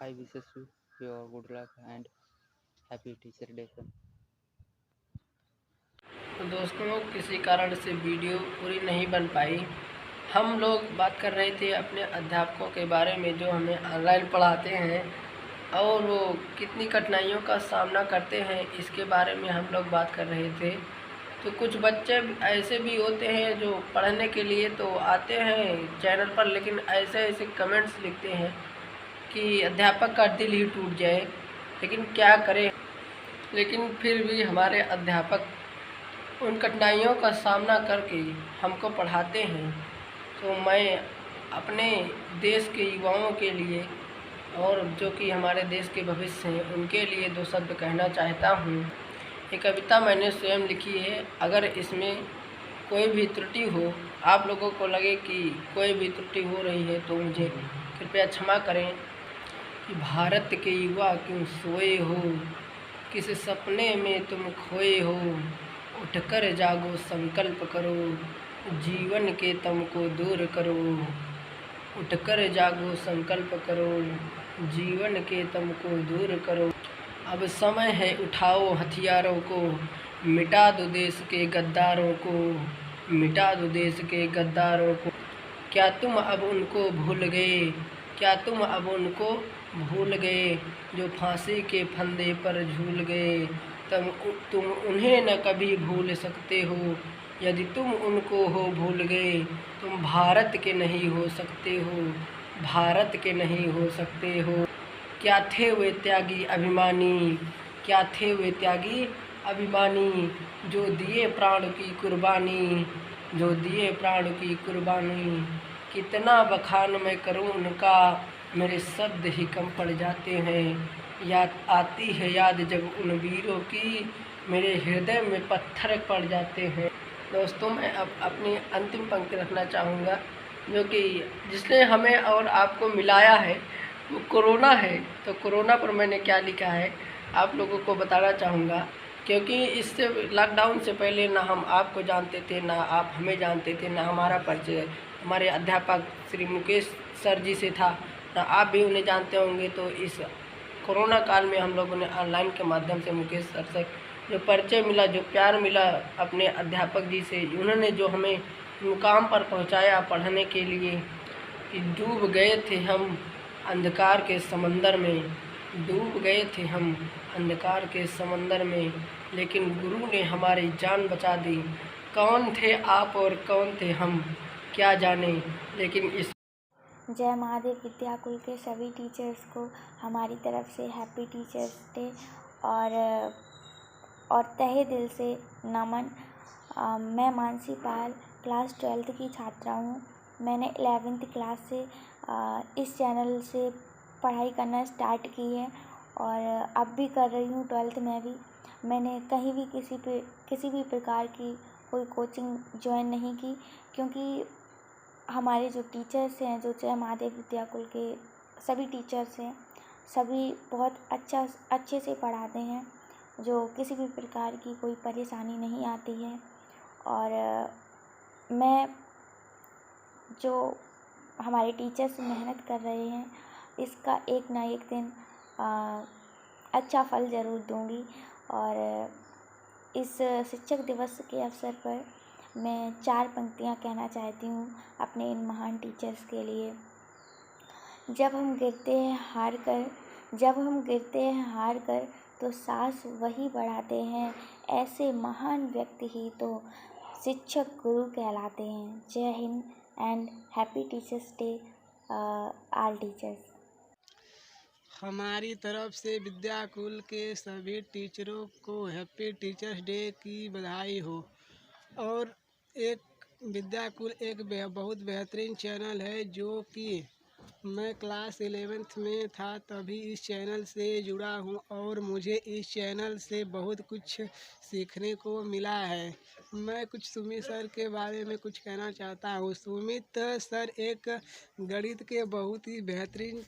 I wishes you your good luck and happy teacher day sir. तो दोस्तों, किसी कारण से वीडियो पूरी नहीं बन पाई। हम लोग बात कर रहे थे अपने अध्यापकों के बारे में जो हमें ऑनलाइन पढ़ाते हैं, और वो कितनी कठिनाइयों का सामना करते हैं, इसके बारे में हम लोग बात कर रहे थे। तो कुछ बच्चे ऐसे भी होते हैं जो पढ़ने के लिए तो आते हैं चैनल पर, लेकिन ऐसे ऐसे कमेंट्स लिखते हैं कि अध्यापक का दिल ही टूट जाए। लेकिन क्या करें, लेकिन फिर भी हमारे अध्यापक उन कठिनाइयों का सामना करके हमको पढ़ाते हैं। तो मैं अपने देश के युवाओं के लिए, और जो कि हमारे देश के भविष्य हैं, उनके लिए 2 शब्द कहना चाहता हूँ ये कविता मैंने स्वयं लिखी है। अगर इसमें कोई भी त्रुटि हो, आप लोगों को लगे कि कोई भी त्रुटि हो रही है तो मुझे कृपया क्षमा करें। कि भारत के युवा क्यों सोए हो, किस सपने में तुम खोए हो, उठकर जागो संकल्प करो, जीवन के तम को दूर करो। उठकर जागो संकल्प करो, जीवन के तम को दूर करो। अब समय है उठाओ हथियारों को, मिटा दो देश के गद्दारों को, मिटा दो देश के गद्दारों को। क्या तुम अब उनको भूल गए, क्या तुम अब उनको भूल गए, जो फांसी के फंदे पर झूल गए। तुम उन्हें न कभी भूल सकते हो, यदि तुम उनको हो भूल गए। तुम भारत के नहीं हो सकते हो, भारत के नहीं हो सकते हो। क्या थे वे त्यागी अभिमानी, क्या थे वे त्यागी अभिमानी, जो दिए प्राण की कुर्बानी, जो दिए प्राण की कुर्बानी। कितना बखान मैं करूं उनका, मेरे शब्द ही कम पड़ जाते हैं। याद आती है याद जब उन वीरों की, मेरे हृदय में पत्थर पड़ जाते हैं। दोस्तों, मैं अब अपनी अंतिम पंक्ति रखना चाहूँगा, जो कि जिसने हमें और आपको मिलाया है वो कोरोना है। तो कोरोना पर मैंने क्या लिखा है आप लोगों को बताना चाहूँगा, क्योंकि इससे लॉकडाउन से पहले ना हम आपको जानते थे, ना आप हमें जानते थे, ना हमारा परिचय हमारे अध्यापक श्री मुकेश सर जी से था, ना आप भी उन्हें जानते होंगे। तो इस कोरोना काल में हम लोगों ने ऑनलाइन के माध्यम से मुकेश सर से जो परिचय मिला, जो प्यार मिला अपने अध्यापक जी से, उन्होंने जो हमें मुकाम पर पहुंचाया पढ़ने के लिए। कि डूब गए थे हम अंधकार के समंदर में, डूब गए थे हम अंधकार के समंदर में, लेकिन गुरु ने हमारी जान बचा दी। कौन थे आप और कौन थे हम क्या जाने, लेकिन इस जय महादेव विद्याकुल के सभी टीचर्स को हमारी तरफ से हैप्पी टीचर्स डे और तहे दिल से नमन। मैं मानसी पाल क्लास 12th की छात्रा हूँ। मैंने 11th क्लास से इस चैनल से पढ़ाई करना स्टार्ट की है और अब भी कर रही हूँ 12th में भी। मैंने कहीं भी किसी भी प्रकार की कोई कोचिंग ज्वाइन नहीं की, क्योंकि हमारे जो टीचर्स हैं, जो जय महादेव विद्याकुल के सभी टीचर्स हैं, सभी बहुत अच्छे से पढ़ाते हैं, जो किसी भी प्रकार की कोई परेशानी नहीं आती है। और मैं जो हमारे टीचर्स मेहनत कर रहे हैं, इसका एक ना एक दिन अच्छा फल ज़रूर दूंगी। और इस शिक्षक दिवस के अवसर पर मैं 4 पंक्तियाँ कहना चाहती हूँ अपने इन महान टीचर्स के लिए। जब हम गिरते हैं हार कर, जब हम गिरते हैं हार कर, तो साहस वही बढ़ाते हैं, ऐसे महान व्यक्ति ही तो शिक्षक गुरु कहलाते हैं। जय Hind and happy teachers day all teachers. हमारी तरफ से विद्याकुल के सभी टीचरों को हैप्पी टीचर्स डे की बधाई हो। और एक विद्याकुल एक बहुत बेहतरीन चैनल है, जो कि मैं क्लास 11th में था तभी इस चैनल से जुड़ा हूँ और मुझे इस चैनल से बहुत कुछ सीखने को मिला है। मैं कुछ सुमित सर के बारे में कुछ कहना चाहता हूँ। सुमित सर एक गणित के बहुत ही बेहतरीन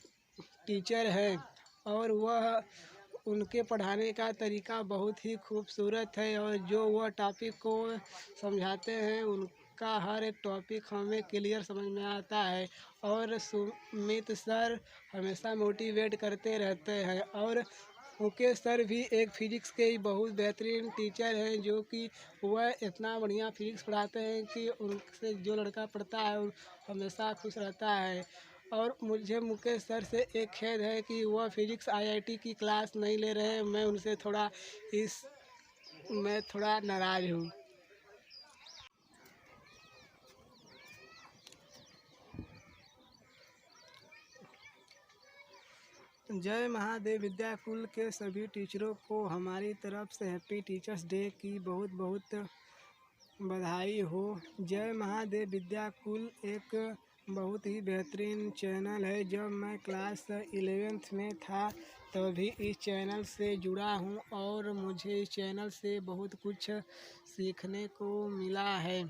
टीचर है और वह उनके पढ़ाने का तरीका बहुत ही खूबसूरत है और जो वह टॉपिक को समझाते हैं उनका हर एक टॉपिक हमें क्लियर समझ में आता है। और सुमित सर हमेशा मोटिवेट करते रहते हैं। और मुकेश सर भी एक फिजिक्स के बहुत बेहतरीन टीचर हैं, जो कि वह इतना बढ़िया फिजिक्स पढ़ाते हैं कि उनसे जो लड़का पढ़ता है वो हमेशा खुश रहता है। और मुझे मुकेश सर से एक खेद है कि वह फिजिक्स IIT की क्लास नहीं ले रहे हैं। मैं उनसे थोड़ा नाराज़ हूँ। जय महादेव विद्याकुल के सभी टीचरों को हमारी तरफ से हैप्पी टीचर्स डे की बहुत बहुत बधाई हो। जय महादेव विद्याकुल एक बहुत ही बेहतरीन चैनल है। जब मैं क्लास 11th में था तभी इस चैनल से जुड़ा हूँ और मुझे इस चैनल से बहुत कुछ सीखने को मिला है।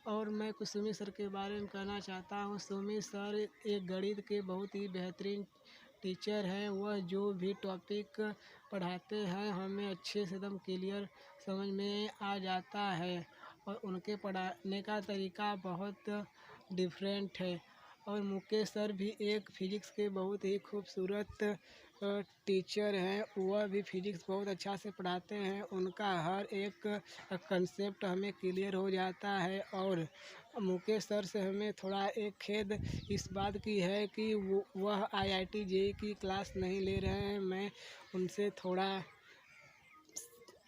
और मैं कुछ सुमित सर के बारे में कहना चाहता हूँ। सुमित सर एक गणित के बहुत ही बेहतरीन टीचर हैं। वह जो भी टॉपिक पढ़ाते हैं हमें अच्छे से एकदम क्लियर समझ में आ जाता है और उनके पढ़ाने का तरीका बहुत डिफरेंट है। और मुकेश सर भी एक फिजिक्स के बहुत ही खूबसूरत टीचर हैं। वह भी फिजिक्स बहुत अच्छा से पढ़ाते हैं। उनका हर एक कंसेप्ट हमें क्लियर हो जाता है। और मुकेश सर से हमें थोड़ा एक खेद इस बात की है कि वह IIT JEE की क्लास नहीं ले रहे हैं। मैं उनसे थोड़ा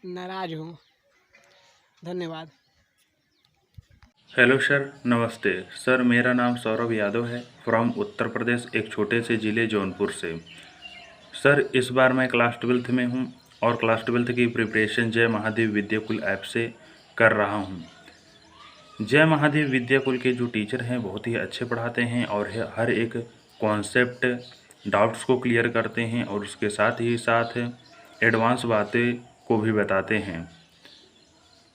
नाराज हूँ। धन्यवाद। हेलो सर, नमस्ते सर। मेरा नाम सौरभ यादव है फ्रॉम उत्तर प्रदेश, एक छोटे से ज़िले जौनपुर से। सर इस बार मैं क्लास 12th में हूँ और क्लास 12th की प्रिपरेशन जय महादेव विद्याकुल ऐप से कर रहा हूँ। जय महादेव विद्याकुल के जो टीचर हैं बहुत ही अच्छे पढ़ाते हैं और हर एक कॉन्सेप्ट डाउट्स को क्लियर करते हैं और उसके साथ ही साथ एडवांस बातें को भी बताते हैं।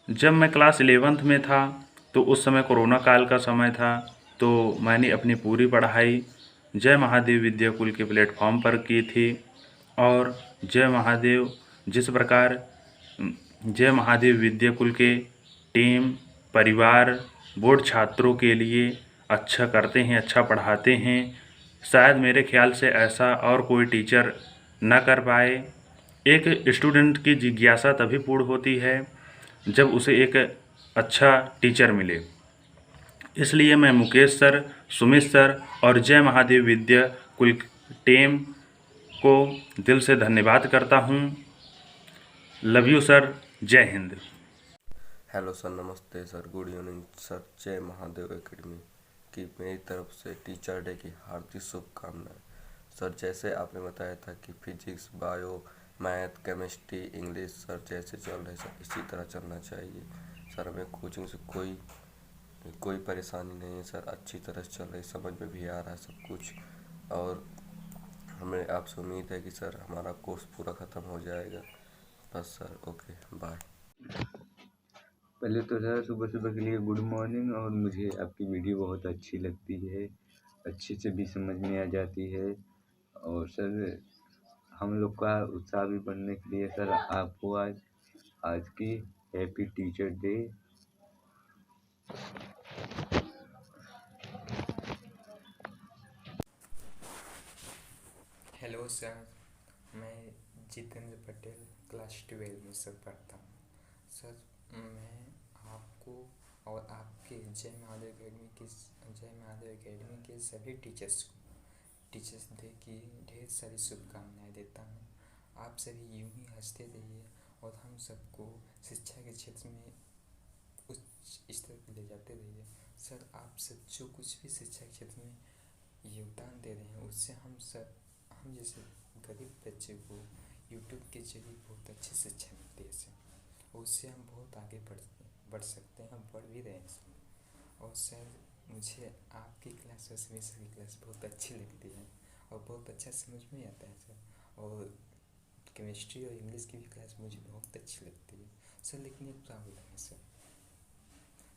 जब मैं क्लास 11th में था तो उस समय कोरोना काल का समय था, तो मैंने अपनी पूरी पढ़ाई जय महादेव विद्याकुल के प्लेटफॉर्म पर की थी। और जय महादेव जिस प्रकार जय महादेव विद्याकुल के टीम, परिवार, बोर्ड छात्रों के लिए अच्छा करते हैं, अच्छा पढ़ाते हैं, शायद मेरे ख्याल से ऐसा और कोई टीचर न कर पाए। एक स्टूडेंट की जिज्ञासा तभी पूर्ण होती है जब उसे एक अच्छा टीचर मिले। इसलिए मैं मुकेश सर, सुमित सर और जय महादेव विद्याकुल टीम को दिल से धन्यवाद करता हूँ। Love you sir, Jai Hind. Hello sir, नमस्ते सर, गुड इवनिंग सर। जय महादेव एकेडमी की मेरी तरफ से टीचर डे की हार्दिक शुभकामनाएं। सर जैसे आपने बताया था कि physics, bio, math, chemistry, English sir जैसे चल रहे सर इसी तरह चलना चाहिए। सर हमें कोचिंग से कोई परेशानी नहीं है सर, अच्छी तरह से चल रही, समझ में भी आ रहा है सब कुछ। और हमें आपसे उम्मीद है कि सर हमारा कोर्स पूरा ख़त्म हो जाएगा। बस सर, ओके बाय। पहले तो सर सुबह सुबह के लिए गुड मॉर्निंग। और मुझे आपकी वीडियो बहुत अच्छी लगती है, अच्छे से भी समझ में आ जाती है। और सर हम लोग का उत्साह भी बढ़ने के लिए सर आपको आज की happy teacher day. Hello sir, मैं जितेंद्र पटेल क्लास 12 में सर पढ़ता हूँ। सर मैं आपको और आपके जय महादेव एकेडमी के सभी टीचर्स डे की ढेर सारी शुभकामनाएं देता हूँ। आप सभी यूं ही हंसते रहिए और हम सबको शिक्षा के क्षेत्र में उच्च स्तर पर ले जाते रहिए। सर आप सब जो कुछ भी शिक्षा के क्षेत्र में योगदान दे रहे हैं उससे हम जैसे गरीब बच्चे को यूट्यूब के जरिए बहुत अच्छी शिक्षा मिलती है सर, उससे हम बहुत आगे बढ़ सकते हैं, हम बढ़ भी रहे हैं सर। और सर मुझे आपकी क्लास और सुमित सर की क्लास बहुत अच्छी लगती है और बहुत अच्छा समझ में आता है सर। और केमिस्ट्री और इंग्लिश की भी क्लास मुझे बहुत अच्छी लगती है सर। लेकिन एक प्रॉब्लम है सर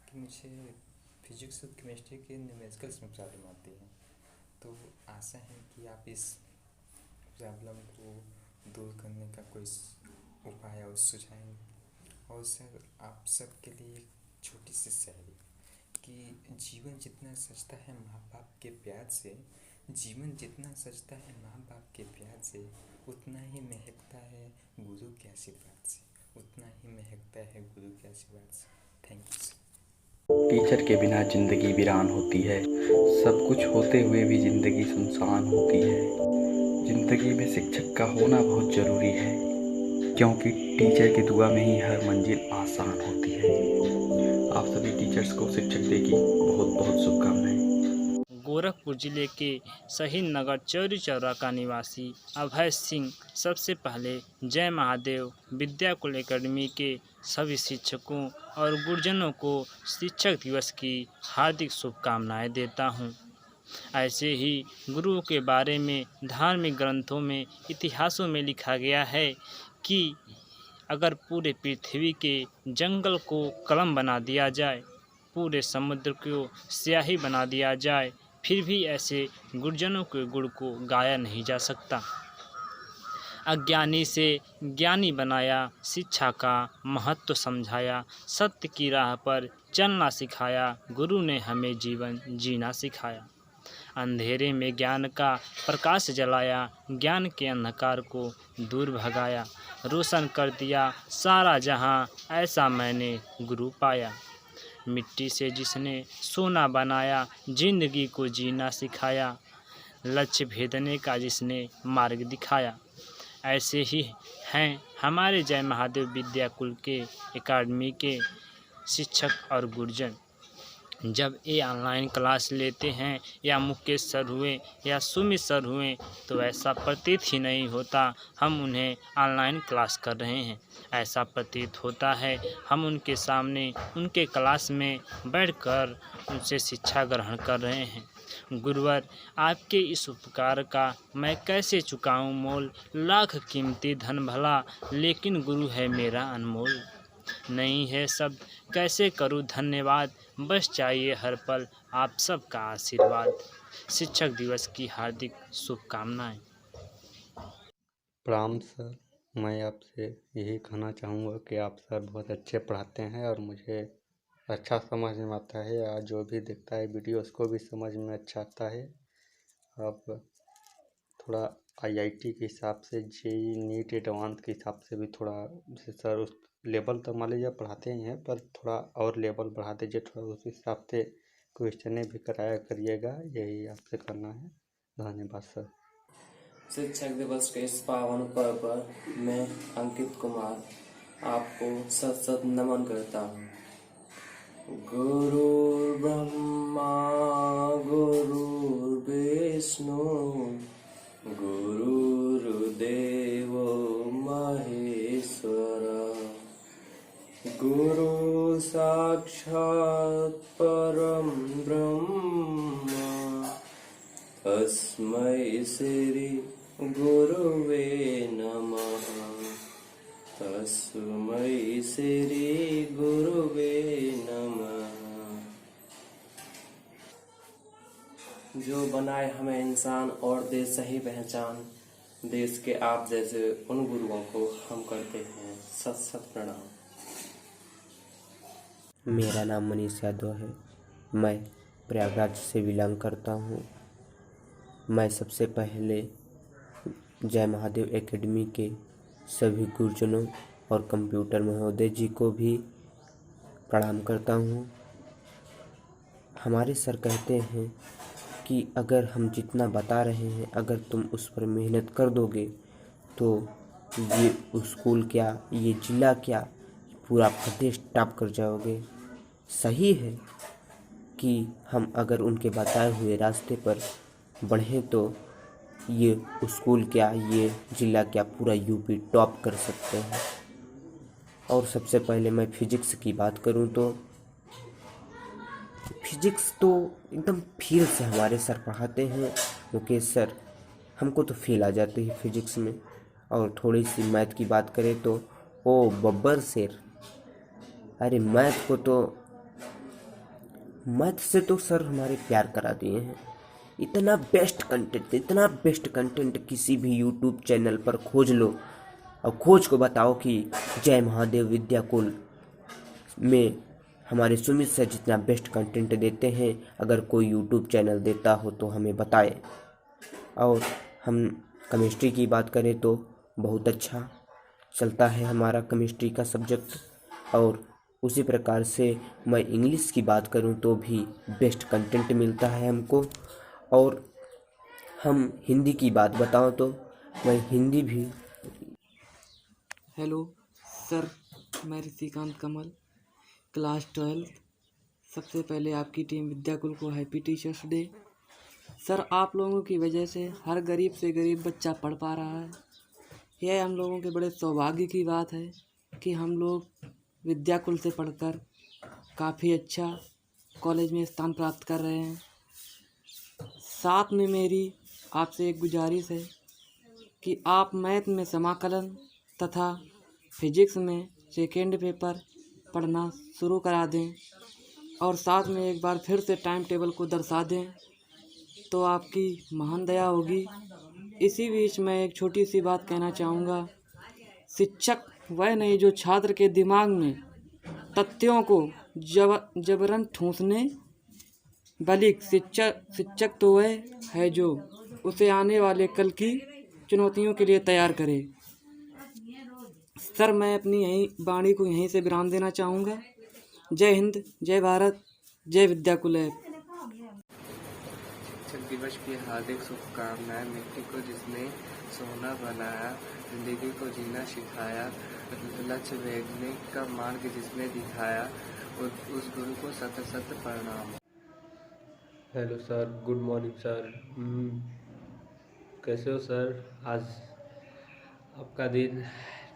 कि मुझे फिजिक्स और केमिस्ट्री के न्यूमेरिकल्स में प्रॉब्लम आती है। तो आशा है कि आप इस प्रॉब्लम को दूर करने का कोई उपाय और सुझाएंगे। और सर आप सबके लिए एक छोटी सी शायरी कि जीवन जितना सजता है माँ बाप के प्यार से, जीवन जितना सजता है माँ बाप के प्यार से, उतना ही महकता है गुरु के आशीर्वाद से, उतना ही महकता है गुरु के आशीर्वाद से। Thank you sir. टीचर के बिना ज़िंदगी वीरान होती है, सब कुछ होते हुए भी ज़िंदगी सुनसान होती है। ज़िंदगी में शिक्षक का होना बहुत ज़रूरी है, क्योंकि टीचर की दुआ में ही हर मंजिल आसान होती है। आप सभी टीचर्स को शिक्षक डे की बहुत बहुत शुभकामनाएं। गोरखपुर जिले के शहीद नगर चौरी चौरा का निवासी अभय सिंह सबसे पहले जय महादेव विद्याकुल एकेडमी के सभी शिक्षकों और गुरुजनों को शिक्षक दिवस की हार्दिक शुभकामनाएं देता हूं। ऐसे ही गुरुओं के बारे में धार्मिक ग्रंथों में, इतिहासों में लिखा गया है कि अगर पूरे पृथ्वी के जंगल को कलम बना दिया जाए, पूरे समुद्र को स्याही बना दिया जाए, फिर भी ऐसे गुरुजनों के गुण को गाया नहीं जा सकता। अज्ञानी से ज्ञानी बनाया, शिक्षा का महत्व समझाया, सत्य की राह पर चलना सिखाया, गुरु ने हमें जीवन जीना सिखाया। अंधेरे में ज्ञान का प्रकाश जलाया, ज्ञान के अंधकार को दूर भगाया, रोशन कर दिया सारा जहां, ऐसा मैंने गुरु पाया। मिट्टी से जिसने सोना बनाया, जिंदगी को जीना सिखाया, लक्ष्य भेदने का जिसने मार्ग दिखाया। ऐसे ही हैं हमारे जय महादेव विद्याकुल के एकेडमी के शिक्षक और गुरुजन। जब ये ऑनलाइन क्लास लेते हैं, या मुकेश सर हुए या सुमित सर हुए, तो ऐसा प्रतीत ही नहीं होता हम उन्हें ऑनलाइन क्लास कर रहे हैं। ऐसा प्रतीत होता है हम उनके सामने उनके क्लास में बैठकर उनसे शिक्षा ग्रहण कर रहे हैं। गुरुवर, आपके इस उपकार का मैं कैसे चुकाऊं मोल, लाख कीमती धन भला, लेकिन गुरु है मेरा अनमोल। नहीं है शब्द कैसे करूं धन्यवाद, बस चाहिए हर पल आप सबका आशीर्वाद। शिक्षक दिवस की हार्दिक शुभकामनाएं। प्रणाम सर, मैं आपसे यही कहना चाहूँगा कि आप सर बहुत अच्छे पढ़ाते हैं और मुझे अच्छा समझ में आता है, या जो भी देखता है वीडियो उसको भी समझ में अच्छा आता है। आप थोड़ा आईआईटी के हिसाब से, जेईई नीट एडवांस के हिसाब से भी थोड़ा, जैसे सर उस लेवल तो मान लीजिए पढ़ाते ही हैं, पर थोड़ा और लेवल बढ़ा दीजिए, थोड़ा उस हिसाब से क्वेश्चनें भी कराया करिएगा, यही आपसे करना है। धन्यवाद सर। शिक्षक दिवस के इस पावन पर्व पर मैं अंकित कुमार आपको सत सत नमन करता हूँ। गुरुर्ब्रह्मा गुरुर्विष्णु गुरुर्देवो महेश्वर, गुरु साक्षात् परम ब्रह्म, तस्मै श्री गुरुवे नमः, तस्मै श्री गुरुवे नमः। जो बनाए हमें इंसान और दे सही पहचान, देश के आप जैसे उन गुरुओं को हम करते हैं सत सत प्रणाम। मेरा नाम मनीष यादव है, मैं प्रयागराज से बिलोंग करता हूँ। मैं सबसे पहले जय महादेव एकेडमी के सभी गुरुजनों और कंप्यूटर महोदय जी को भी प्रणाम करता हूँ। हमारे सर कहते हैं कि अगर हम जितना बता रहे हैं, अगर तुम उस पर मेहनत कर दोगे तो ये स्कूल क्या, ये ज़िला क्या, पूरा प्रदेश टॉप कर जाओगे। सही है कि हम अगर उनके बताए हुए रास्ते पर बढ़ें तो ये स्कूल क्या, ये ज़िला क्या, पूरा यूपी टॉप कर सकते हैं। और सबसे पहले मैं फिजिक्स की बात करूं तो फिजिक्स तो एकदम फील से हमारे सर पढ़ाते हैं। मुकेश सर, हमको तो फील आ जाती है फिजिक्स में। और थोड़ी सी मैथ की बात करें तो ओ बब्बर शेर, अरे मैथ से तो सर हमारे प्यार करा दिए हैं। इतना बेस्ट कंटेंट किसी भी यूट्यूब चैनल पर खोज लो और खोज को बताओ कि जय महादेव विद्याकुल में हमारे सुमित सर जितना बेस्ट कंटेंट देते हैं, अगर कोई यूट्यूब चैनल देता हो तो हमें बताए। और हम केमिस्ट्री की बात करें तो बहुत अच्छा चलता है हमारा केमिस्ट्री का सब्जेक्ट। और उसी प्रकार से मैं इंग्लिश की बात करूं तो भी बेस्ट कंटेंट मिलता है हमको। और हम हिंदी की बात बताऊं तो मैं हिंदी भी। हेलो सर, मैं ऋषिकांत कमल, क्लास 12। सबसे पहले आपकी टीम विद्याकुल को हैप्पी टीचर्स डे। सर, आप लोगों की वजह से हर गरीब से गरीब बच्चा पढ़ पा रहा है। यह हम लोगों के बड़े सौभाग्य की बात है कि हम लोग विद्याकुल से पढ़कर काफ़ी अच्छा कॉलेज में स्थान प्राप्त कर रहे हैं। साथ में मेरी आपसे एक गुजारिश है कि आप मैथ में समाकलन तथा फिजिक्स में सेकेंड पेपर पढ़ना शुरू करा दें और साथ में एक बार फिर से टाइम टेबल को दर्शा दें तो आपकी महान दया होगी। इसी बीच मैं एक छोटी सी बात कहना चाहूँगा, शिक्षक वह नहीं जो छात्र के दिमाग में तथ्यों को जबरन ठूंसने, बल्कि शिक्षक तो वह है जो उसे आने वाले कल की चुनौतियों के लिए तैयार करे। सर मैं अपनी यही वाणी को यहीं से विराम देना चाहूँगा। जय हिंद, जय भारत, जय विद्याकुल। शिक्षक दिवस की हार्दिक शुभकामनाएं। मिट्टी को जिसने सोना बनाया, जिंदगी को जीना सिखाया, लक्ष्य भेजने का मार्ग जिसने दिखाया, उस गुरु को सत सत प्रणाम। Hello sir, good morning sir. कैसे हो सर? आज आपका दिन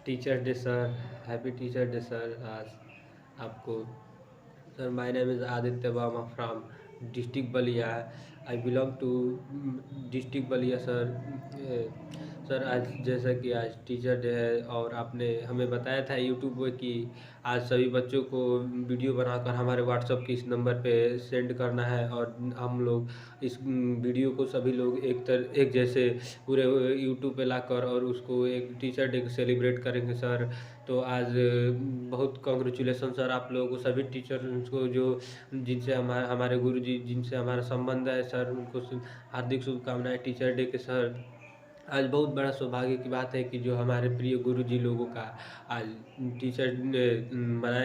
teacher day sir, happy teacher day sir. आज आपको sir, my name is Aditya Verma from district Ballia. I belong to district Ballia sir. Sir आज जैसा कि आज टीचर डे है और आपने हमें बताया था यूट्यूब पे कि आज सभी बच्चों को वीडियो बनाकर हमारे व्हाट्सएप के इस नंबर पे सेंड करना है और हम लोग इस वीडियो को सभी लोग एक जैसे पूरे यूट्यूब पे लाकर और उसको एक टीचर डे सेलिब्रेट करेंगे सर। तो आज बहुत कॉन्ग्रेचुलेसन सर आप लोगों को, सभी टीचर्स को जो जिनसे हमारे गुरुजी जिनसे हमारा संबंध है सर, उनको हार्दिक शुभकामनाएं टीचर डे के सर। आज बहुत बड़ा सौभाग्य की बात है कि जो हमारे प्रिय गुरुजी लोगों का आज टीचर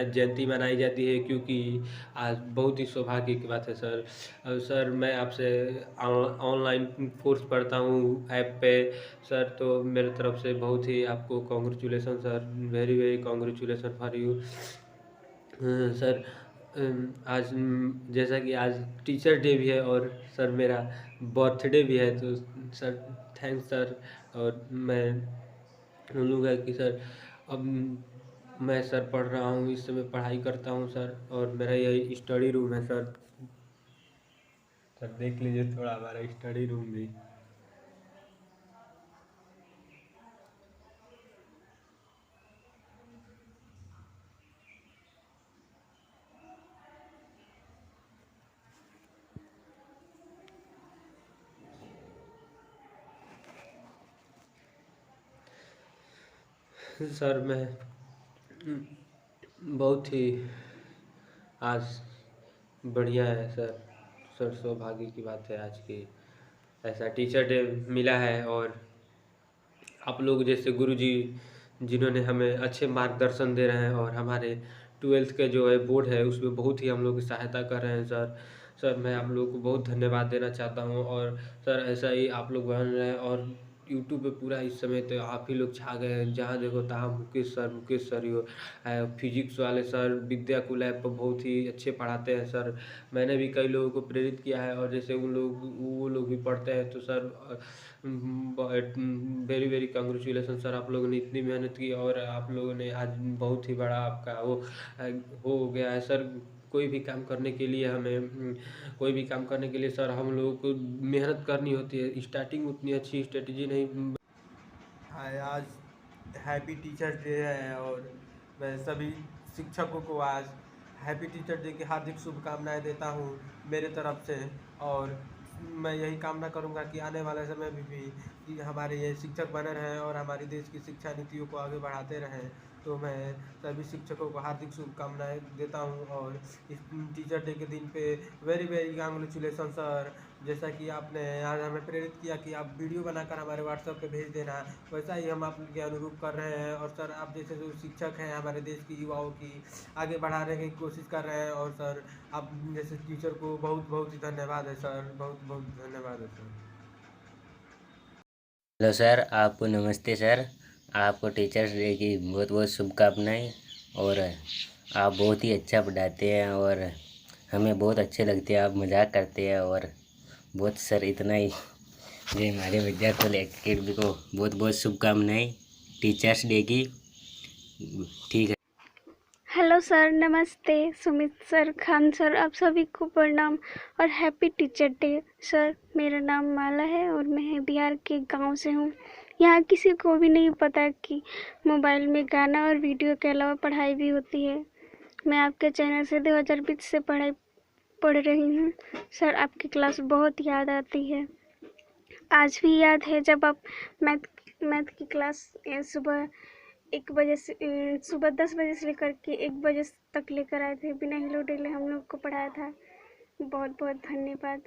जयंती मनाई जाती है, क्योंकि आज बहुत ही सौभाग्य की बात है सर। सर मैं आपसे ऑनलाइन कोर्स पढ़ता हूँ ऐप पे सर, तो मेरे तरफ से बहुत ही आपको congratulation sir, very very congratulation for you sir. आज जैसा कि आज टीचर डे भी है और सर मेरा बर्थडे भी है, तो सर थैंक्स सर। और मैं बोलूँगा कि सर अब मैं सर पढ़ रहा हूँ, इस समय पढ़ाई करता हूँ सर, और मेरा यही स्टडी रूम है सर। सर देख लीजिए थोड़ा हमारा स्टडी रूम भी। सर मैं बहुत ही आज बढ़िया है सर। सर सौभाग्य की बात है आज की ऐसा टीचर डे मिला है, और आप लोग जैसे गुरुजी जिन्होंने हमें अच्छे मार्गदर्शन दे रहे हैं और हमारे 12th के जो है बोर्ड है उसमें बहुत ही हम लोग की सहायता कर रहे हैं सर। सर मैं आप लोगों को बहुत धन्यवाद देना चाहता हूँ, और सर ऐसा ही आप लोग बन रहे हैं। और यूट्यूब पे पूरा इस समय तो आप ही लोग छा गए हैं, जहाँ देखो तहाँ मुकेश सर यो फिजिक्स वाले सर विद्याकुल ऐप पर बहुत ही अच्छे पढ़ाते हैं सर। मैंने भी कई लोगों को प्रेरित किया है, और जैसे वो लोग भी पढ़ते हैं, तो sir very very congratulation sir. आप लोगों ने इतनी मेहनत की और आप लोगों ने आज बहुत ही बड़ा आपका वो हो गया है सर। कोई भी काम करने के लिए सर हम लोगों को मेहनत करनी होती है, स्टार्टिंग उतनी अच्छी स्ट्रेटजी नहीं। आज हैप्पी टीचर्स डे है और मैं सभी शिक्षकों को आज हैप्पी टीचर्स डे की हार्दिक शुभकामनाएं देता हूं मेरे तरफ से। और मैं यही कामना करूंगा कि आने वाले समय में भी कि हमारे ये शिक्षक बने रहें और हमारे देश की शिक्षा नीतियों को आगे बढ़ाते रहें। तो मैं सभी शिक्षकों को हार्दिक शुभकामनाएं देता हूं, और इस टीचर डे के दिन पे वेरी वेरी कांग्रेचुलेसन सर। जैसा कि आपने आज हमें प्रेरित किया कि आप वीडियो बनाकर हमारे व्हाट्सएप पे भेज देना, वैसा ही हम आपके अनुरूप कर रहे हैं। और सर आप जैसे जो शिक्षक हैं हमारे देश की युवाओं की आगे बढ़ाने की कोशिश कर रहे हैं, और सर आप जैसे टीचर को बहुत बहुत ही धन्यवाद है सर, बहुत बहुत धन्यवाद है सर। हेलो सर, आपको नमस्ते सर। आपको टीचर्स डे की बहुत बहुत शुभकामनाएं, और आप बहुत ही अच्छा पढ़ाते हैं और हमें बहुत अच्छे लगते हैं, आप मजाक करते हैं। और बहुत सर इतना ही जो हमारे विद्याकुल एकेडमी को बहुत बहुत शुभकामनाएं टीचर्स डे की। ठीक है। हेलो हेलो सर, नमस्ते। सुमित सर, खान सर, आप सभी को प्रणाम और हैप्पी टीचर डे। सर, मेरा नाम माला है और मैं बिहार के गांव से हूँ। यहाँ किसी को भी नहीं पता कि मोबाइल में गाना और वीडियो के अलावा पढ़ाई भी होती है। मैं आपके चैनल से 2020 से पढ़ रही हूँ। सर, आपकी क्लास बहुत याद आती है। आज भी याद है जब आप मैथ की क्लास सुबह 10 बजे से लेकर के 1 बजे तक लेकर आए थे। बिना हिलो डुले हम लोग को पढ़ाया था। बहुत बहुत धन्यवाद।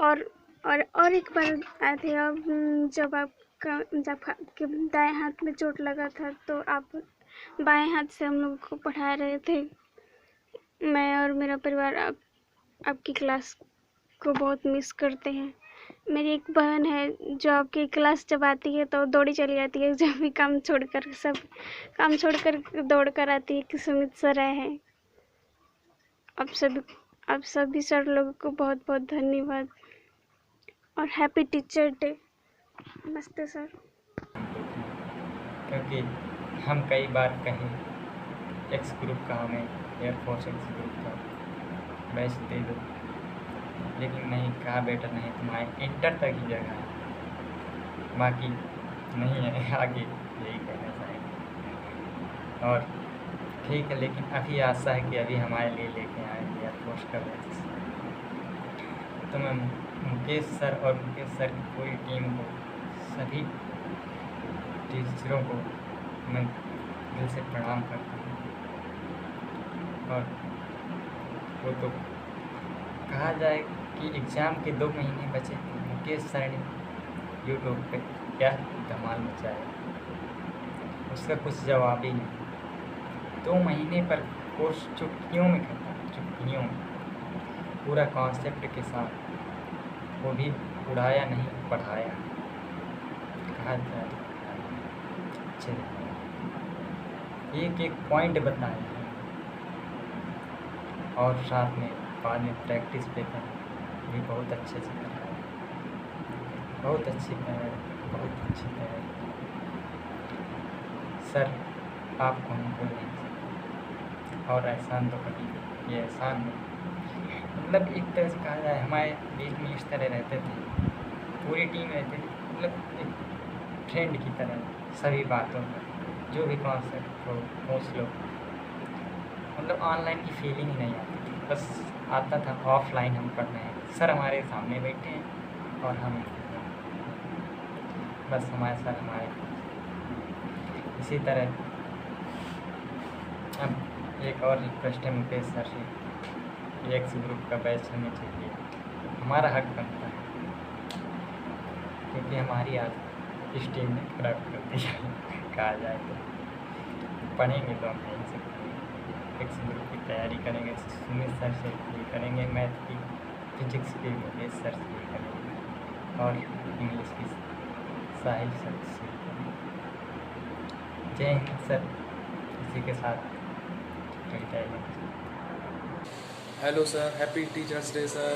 और एक बार आए थे आप, जब आपके दाएं हाथ में चोट लगा था तो आप बाएं हाथ से हम लोग को पढ़ा रहे थे। मैं और मेरा परिवार आपकी क्लास को बहुत मिस करते हैं। मेरी एक बहन है जो आपकी क्लास जब आती है तो दौड़ी चली जाती है, जब भी काम छोड़कर दौड़ कर आती है कि सुमित सर आए हैं। आप सभी सर लोगों को बहुत बहुत धन्यवाद और हैप्पी टीचर डे। नमस्ते सर। क्योंकि हम कई बार कहीं एक्स ग्रुप का हमें एयरफोर्स एक्स ग्रुप का बैच दे दो, लेकिन नहीं, कहा बेटा नहीं, तुम्हारे इंटर तक ही जगह है, बाकी नहीं है आगे, यही कहना चाहेंगे। और ठीक है, लेकिन अभी आशा है कि अभी हमारे लिए लेके आएंगे एयरफोर्स का बैच। तो मैं मुकेश सर और मुकेश सर की पूरी टीम को, सभी टीचरों को मैं दिल से प्रणाम करता हूँ। और वो तो कहा जाए कि एग्ज़ाम के 2 महीने बचे थे, मुकेश सर ने यूट्यूब पे क्या धमाल मचाया, उसका कुछ जवाब ही नहीं। 2 महीने पर कोर्स चुटकियों में खत्म, चुटकियों में पूरा कॉन्सेप्ट के साथ, वो भी उड़ाया नहीं पढ़ाया। कहा जाए अच्छे एक पॉइंट बताया और साथ में बाद में प्रैक्टिस पेपर भी बहुत अच्छे से कराया, बहुत अच्छी तैयारी। सर, आपको हम भूल नहीं सकते और एहसान तो कभी ये एहसान नहीं, मतलब एक तरह से कहा जाए हमारे बीच में इस तरह रहते थे, पूरी टीम रहती थी, मतलब एक फ्रेंड की तरह सभी बातों पर, जो भी कॉन्सेप्ट हो पूछ लो, मतलब ऑनलाइन की फीलिंग ही नहीं आती थी। बस आता था ऑफलाइन हम पढ़ रहे हैं, सर हमारे सामने बैठे हैं और हम बस हमारे सर हमारे। इसी तरह अब एक और रिक्वेस्ट है मुकेश सर से, एक्स ग्रुप का बैच हमें चाहिए, हमारा हक बनता है, क्योंकि हमारी आज इस टीम ने खराब कर दिया कहा जाए तो। पढ़ेंगे तो हम यहीं से पढ़ेंगे, एक्स ग्रुप की तैयारी करेंगे, सुमित सर से भी करेंगे, मैथ की, फिजिक्स की मुकेश सर से भी करेंगे और इंग्लिश की साहिल सर से करेंगे। जय हिंद सर। इसी के साथ जय Hind. Hello sir, happy teachers day sir.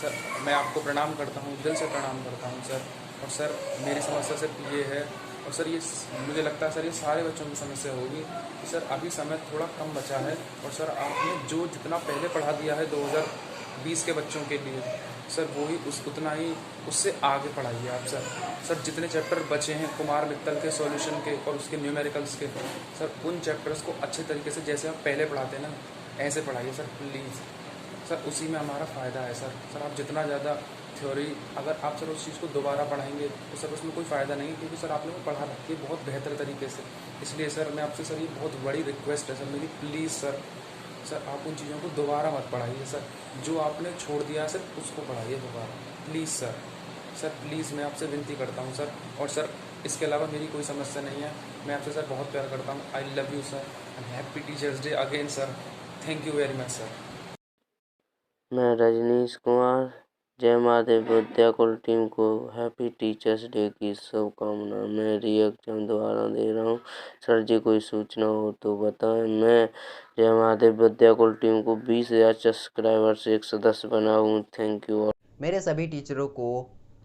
Sir, मैं आपको प्रणाम करता हूँ, दिल से प्रणाम करता हूँ सर। और सर, मेरी समस्या सिर्फ ये है, और सर ये मुझे लगता है सर ये सारे बच्चों की समस्या होगी कि सर अभी समय थोड़ा कम बचा है, और सर आपने जो जितना पहले पढ़ा दिया है 2020 के बच्चों के लिए, सर वो ही उतना ही उससे आगे पढ़ाइए आप सर। सर जितने चैप्टर बचे हैं कुमार मित्तल के सॉल्यूशन के और उसके न्यूमेरिकल्स के, सर उन चैप्टर्स को अच्छे तरीके से जैसे आप पहले पढ़ाते ना ऐसे पढ़ाइए सर प्लीज़ सर, उसी में हमारा फ़ायदा है सर। सर आप जितना ज़्यादा थ्योरी, अगर आप सर उस चीज़ को दोबारा पढ़ाएंगे तो सर उसमें कोई फ़ायदा नहीं है, क्योंकि सर आपने वो पढ़ा रखी है बहुत बेहतर तरीके से। इसलिए सर मैं आपसे सर ये बहुत बड़ी रिक्वेस्ट है सर मेरी, प्लीज़ सर, सर आप उन चीज़ों को दोबारा मत पढ़ाइए सर, जो आपने छोड़ दिया है सर उसको पढ़ाइए दोबारा प्लीज़ सर। सर प्लीज़ मैं आपसे विनती करता हूँ सर। और सर इसके अलावा मेरी कोई समस्या नहीं है, मैं आपसे सर बहुत प्यार करता हूँ। I love you sir and happy teachers day again sir. Thank you very much sir. मैं रजनीश कुमार जय महादेव विद्याकुल टीम को हैप्पी टीचर्स डे की शुभकामनाएं मैं रिएक्शन द्वारा दे रहा हूं। सर जी कोई सूचना हो तो बताएं। मैं जय महादेव विद्याकुल टीम को 20,000 सब्सक्राइबर से एक सदस्य बना हूं। Thank you. मेरे सभी टीचरों को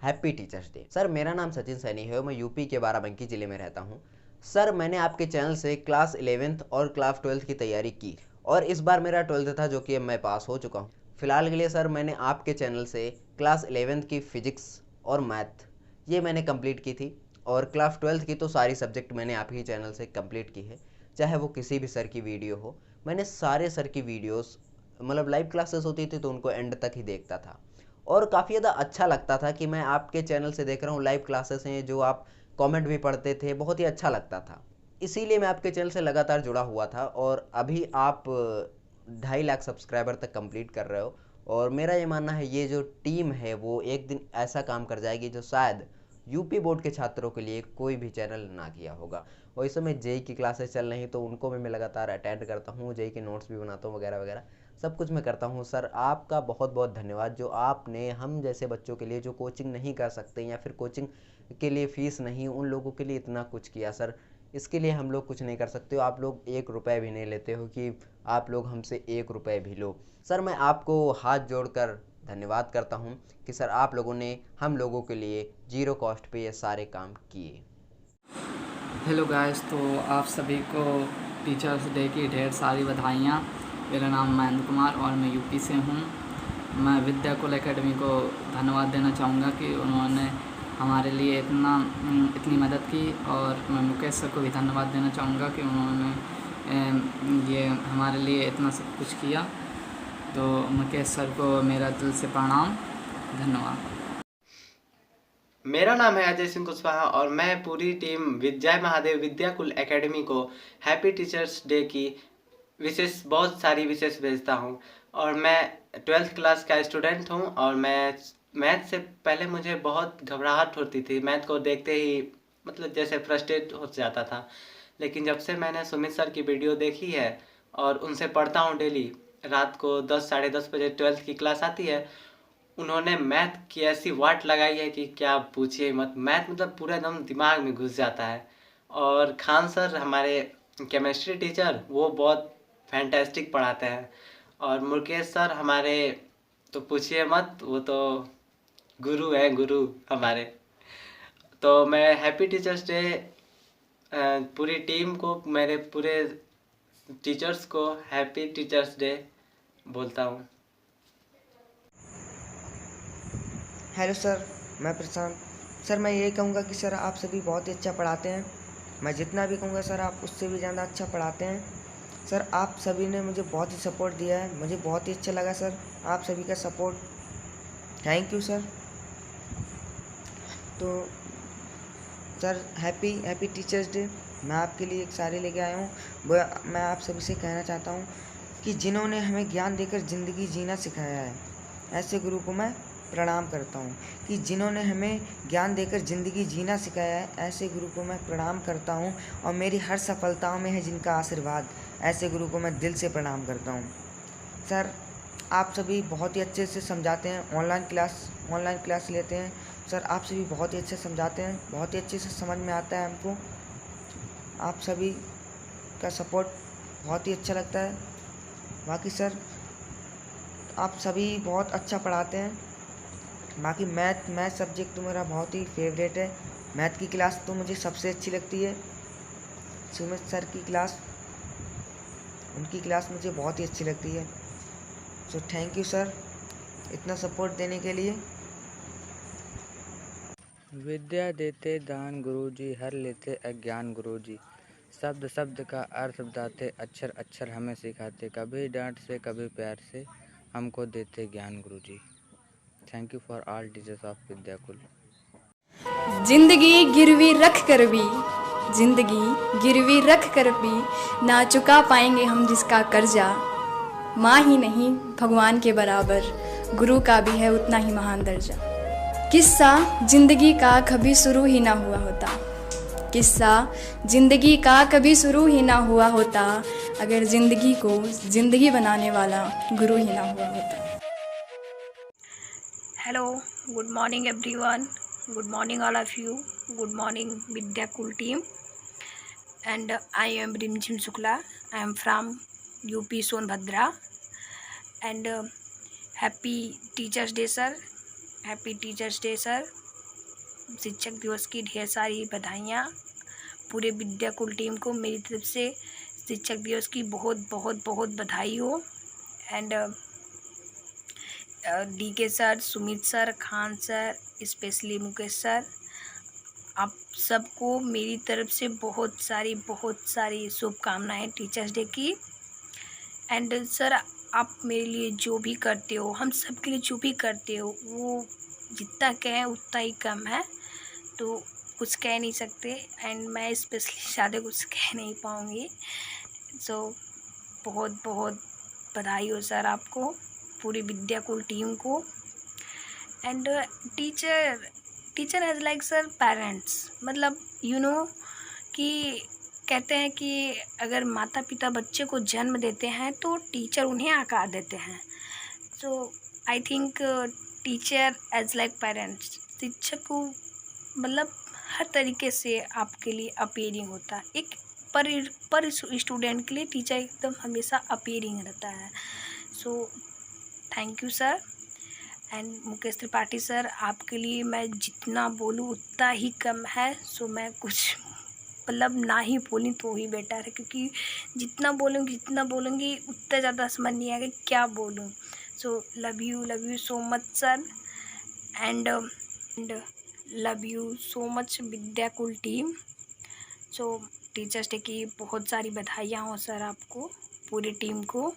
हैप्पी टीचर्स डे। सर मेरा नाम सचिन सैनी है और मैं यूपी के बाराबंकी ज़िले में रहता हूँ। सर मैंने आपके चैनल से क्लास 11th और क्लास 12th की तैयारी की और इस बार मेरा 12th था जो कि अब मैं पास हो चुका हूँ। फ़िलहाल के लिए सर मैंने आपके चैनल से क्लास 11th की फ़िज़िक्स और मैथ ये मैंने कंप्लीट की थी और क्लास 12th की तो सारी सब्जेक्ट मैंने आप ही चैनल से कंप्लीट की है, चाहे वो किसी भी सर की वीडियो हो। मैंने सारे सर की वीडियोस मतलब लाइव क्लासेस होती थी तो उनको एंड तक ही देखता था और काफ़ी ज़्यादा अच्छा लगता था कि मैं आपके चैनल से देख रहा हूँ लाइव क्लासेस हैं जो आप कमेंट भी पढ़ते थे, बहुत ही अच्छा लगता था। इसीलिए मैं आपके चैनल से लगातार जुड़ा हुआ था और अभी आप 2.5 लाख सब्सक्राइबर तक कंप्लीट कर रहे हो और मेरा ये मानना है ये जो टीम है वो एक दिन ऐसा काम कर जाएगी जो शायद यूपी बोर्ड के छात्रों के लिए कोई भी चैनल ना किया होगा। और इस समय जेई की क्लासेस चल रही तो उनको भी मैं लगातार अटेंड करता हूँ, जेई के नोट्स भी बनाता हूँ वगैरह वगैरह सब कुछ मैं करता हूँ। सर आपका बहुत बहुत धन्यवाद जो आपने हम जैसे बच्चों के लिए जो कोचिंग नहीं कर सकते या फिर कोचिंग के लिए फ़ीस नहीं, उन लोगों के लिए इतना कुछ किया। सर इसके लिए हम लोग कुछ नहीं कर सकते हो, आप लोग 1 रुपये भी नहीं लेते हो कि आप लोग हमसे 1 रुपये भी लो। सर मैं आपको हाथ जोड़कर धन्यवाद करता हूँ कि सर आप लोगों ने हम लोगों के लिए ज़ीरो कॉस्ट पे ये सारे काम किए। हेलो गाइस, तो आप सभी को टीचर्स डे की ढेर सारी बधाइयाँ। मेरा नाम महेंद्र कुमार और मैं यूपी से हूँ। मैं विद्याकुल एकेडमी को धन्यवाद देना चाहूँगा कि उन्होंने हमारे लिए इतनी मदद की और मैं मुकेश सर को भी धन्यवाद देना चाहूँगा कि उन्होंने ये हमारे लिए इतना सब कुछ किया। तो मुकेश सर को मेरा दिल से प्रणाम, धन्यवाद। मेरा नाम है अजय सिंह कुशवाहा और मैं पूरी टीम जय महादेव विद्याकुल एकेडमी को हैप्पी टीचर्स डे की बहुत सारी विशेष भेजता हूँ। और मैं 12th क्लास का स्टूडेंट हूँ और मैथ से पहले मुझे बहुत घबराहट होती थी, मैथ को देखते ही मतलब जैसे फ्रस्ट्रेट हो जाता था। लेकिन जब से मैंने सुमित सर की वीडियो देखी है और उनसे पढ़ता हूँ डेली, रात को 10 साढ़े 10 बजे 12th की क्लास आती है, उन्होंने मैथ की ऐसी वाट लगाई है कि क्या पूछिए मत। मैथ मतलब पूरा एकदम दिमाग में घुस जाता है। और खान सर हमारे केमिस्ट्री टीचर वो बहुत फैंटास्टिक पढ़ाते हैं और मुकेश सर हमारे तो पूछिए मत, वो तो गुरु हैं, गुरु हमारे। तो मैं हैप्पी टीचर्स डे पूरी टीम को, मेरे पूरे टीचर्स को हैप्पी टीचर्स डे बोलता हूँ। हेलो सर, मैं प्रशांत। सर मैं यही कहूँगा कि सर आप सभी बहुत ही अच्छा पढ़ाते हैं। मैं जितना भी कहूँगा सर आप उससे भी ज़्यादा अच्छा पढ़ाते हैं। सर आप सभी ने मुझे बहुत ही सपोर्ट दिया है, मुझे बहुत ही अच्छा लगा सर आप सभी का सपोर्ट। Thank you sir. तो सर हैप्पी टीचर्स डे। मैं आपके लिए एक साड़ी लेके आया हूँ। वो मैं आप सभी से कहना चाहता हूँ कि जिन्होंने हमें ज्ञान देकर ज़िंदगी जीना सिखाया है, ऐसे गुरु को मैं प्रणाम करता हूँ। कि जिन्होंने हमें ज्ञान देकर ज़िंदगी जीना सिखाया है, ऐसे गुरु को मैं प्रणाम करता हूँ। और मेरी हर सफलताओं में है जिनका आशीर्वाद, ऐसे गुरु को मैं दिल से प्रणाम करता हूँ। सर आप सभी बहुत ही अच्छे से समझाते हैं, ऑनलाइन क्लास लेते हैं। सर आप सभी बहुत ही अच्छे समझाते हैं, बहुत ही अच्छे से समझ में आता है हमको। आप सभी का सपोर्ट बहुत ही अच्छा लगता है। बाकी सर आप सभी बहुत अच्छा पढ़ाते हैं। बाकी मैथ सब्जेक्ट तो मेरा बहुत ही फेवरेट है। मैथ की क्लास तो मुझे सबसे अच्छी लगती है। सुमित सर की क्लास, उनकी क्लास मुझे बहुत ही अच्छी लगती है। सो थैंक यू सर इतना सपोर्ट देने के लिए। विद्या देते दान गुरुजी, हर लेते अज्ञान गुरुजी। शब्द शब्द का अर्थ बताते, अक्षर अक्षर हमें सिखाते। कभी डांट से कभी प्यार से हमको देते ज्ञान गुरुजी। Thank you for all teachers of Vidyakul. जिंदगी गिरवी रख कर भी, जिंदगी गिरवी रख कर भी ना चुका पाएंगे हम जिसका कर्जा। माँ ही नहीं भगवान के बराबर, गुरु का भी है उतना ही महान दर्जा। किस्सा जिंदगी का कभी शुरू ही ना हुआ होता, किस्सा जिंदगी का कभी शुरू ही ना हुआ होता, अगर जिंदगी को जिंदगी बनाने वाला गुरु ही ना हुआ होता। Hello, good morning everyone. Good morning all of you. Good morning Vidyakul team. And I am Rimjim Shukla. I am from UP Sonbhadra. And happy Teachers Day sir. Happy Teachers Day sir. शिक्षक दिवस की ढेर सारी बधाइयाँ। पूरे Vidyakul team को मेरी तरफ से शिक्षक दिवस की बहुत बहुत बहुत बधाई हो। And DK sir, Sumit sir, Khan sir, specially Mukesh sir, आप सबको मेरी तरफ से बहुत सारी शुभकामनाएं टीचर्स डे की। एंड सर, आप मेरे लिए जो भी करते हो, हम सब के लिए जो भी करते हो, वो जितना कहें उतना ही कम है, तो कुछ कह नहीं सकते। एंड मैं स्पेशली ज़्यादा कुछ कह नहीं पाऊँगी। सो बहुत बहुत बधाई हो सर आपको, पूरी विद्याकुल टीम को। And teacher as like sir parents, मतलब कि कहते हैं कि अगर माता पिता बच्चे को जन्म देते हैं तो टीचर उन्हें आकार देते हैं। So I think teacher as like parents, शिक्षक को मतलब हर तरीके से आपके लिए अपीयरिंग होता है। एक पर स्टूडेंट के लिए टीचर एकदम हमेशा अपीयरिंग रहता है। सो thank you sir. And Mukesh Tripathi sir, आपके लिए मैं जितना बोलूँ उतना ही कम है। सो मैं कुछ मतलब ना ही बोली तो ही बेटर है, क्योंकि जितना बोलूँगी उतना ज़्यादा समझ नहीं आएगा क्या बोलूँ। So love you so much sir. And love you so much Vidyakul team. So teachers day की बहुत सारी बधाइयाँ हो सर आपको, पूरी टीम को,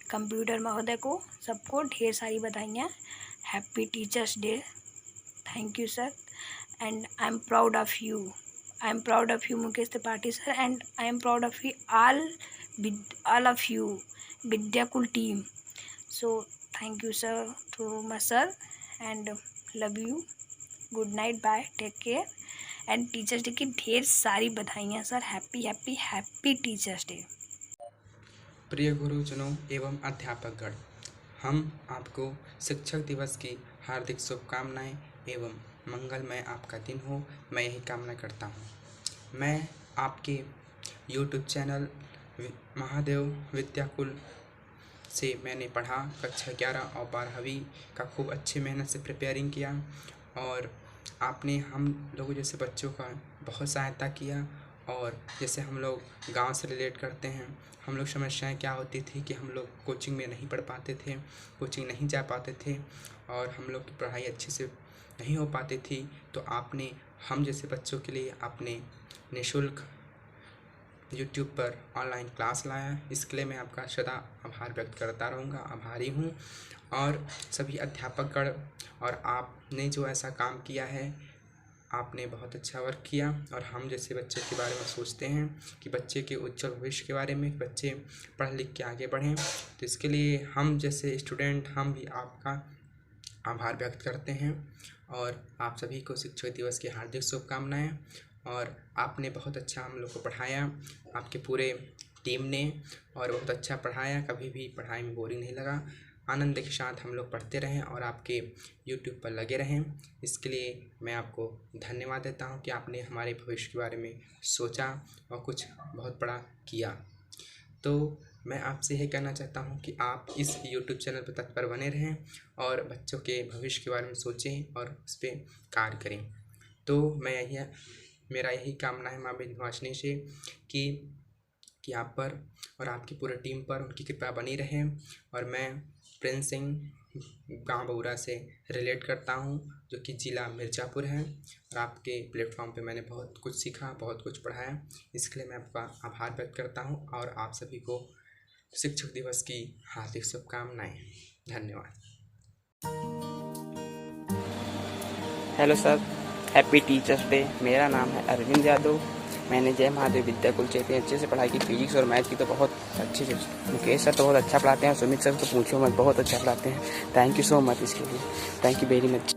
कंप्यूटर महोदय को, सबको ढेर सारी बधाइयाँ। Happy teachers day. Thank you sir. And I am proud of you Mukesh Tripathi sir, and I am proud of you all of you Vidyakul team. So thank you sir to my sir and love you. Good night, bye, take care. And teachers day की ढेर सारी बधाइयाँ sir. Happy teachers day. प्रिय गुरुजनों एवं अध्यापकगण, हम आपको शिक्षक दिवस की हार्दिक शुभकामनाएं एवं मंगलमय आपका दिन हो, मैं यही कामना करता हूं। मैं आपके YouTube चैनल महादेव विद्याकुल से मैंने पढ़ा, कक्षा 11 और 12वीं का खूब अच्छी मेहनत से प्रिपेयरिंग किया और आपने हम लोगों जैसे बच्चों का बहुत सहायता किया। और जैसे हम लोग गांव से रिलेट करते हैं, हम लोग समस्याएं क्या होती थी कि हम लोग कोचिंग में नहीं पढ़ पाते थे, कोचिंग नहीं जा पाते थे और हम लोग की पढ़ाई अच्छे से नहीं हो पाती थी। तो आपने हम जैसे बच्चों के लिए आपने निःशुल्क YouTube पर ऑनलाइन क्लास लाया, इसके लिए मैं आपका सदा आभार व्यक्त करता रहूँगा, आभारी हूँ। और सभी अध्यापकगण और आपने जो ऐसा काम किया है, आपने बहुत अच्छा वर्क किया। और हम जैसे बच्चे के बारे में सोचते हैं कि बच्चे के उज्जवल भविष्य के बारे में, बच्चे पढ़ लिख के आगे बढ़ें, तो इसके लिए हम जैसे स्टूडेंट हम भी आपका आभार व्यक्त करते हैं। और आप सभी को शिक्षक दिवस की हार्दिक शुभकामनाएं। और आपने बहुत अच्छा हम लोग को पढ़ाया, आपके पूरे टीम ने, और बहुत अच्छा पढ़ाया, कभी भी पढ़ाई में बोरिंग नहीं लगा। आनंद के साथ हम लोग पढ़ते रहें और आपके YouTube पर लगे रहें। इसके लिए मैं आपको धन्यवाद देता हूं कि आपने हमारे भविष्य के बारे में सोचा और कुछ बहुत बड़ा किया। तो मैं आपसे यह कहना चाहता हूं कि आप इस YouTube चैनल पर तत्पर बने रहें और बच्चों के भविष्य के बारे में सोचें और उस पर कार्य करें। तो मेरा यही कामना है माँ विंध्यवासिनी से कि आप पर और आपकी पूरी टीम पर उनकी कृपा बनी रहे। और मैं प्रिंस सिंह गाँव बउरा से रिलेट करता हूं, जो कि ज़िला मिर्ज़ापुर है। और आपके प्लेटफॉर्म पे मैंने बहुत कुछ सीखा, बहुत कुछ पढ़ाया, इसके लिए मैं आपका आभार व्यक्त करता हूं। और आप सभी को शिक्षक दिवस की हार्दिक शुभकामनाएं। धन्यवाद। Hello sir, happy teachers day. मेरा नाम है अरविंद यादव। मैंने जय महादेव विद्याकुल से इतने अच्छे से पढ़ाई की, फिजिक्स और मैथ की तो बहुत अच्छे से। मुकेश सर तो बहुत अच्छा पढ़ाते हैं, सुमित सर तो पूछो मत, बहुत अच्छा पढ़ाते हैं। थैंक यू सो मच इसके लिए, थैंक यू वेरी मच।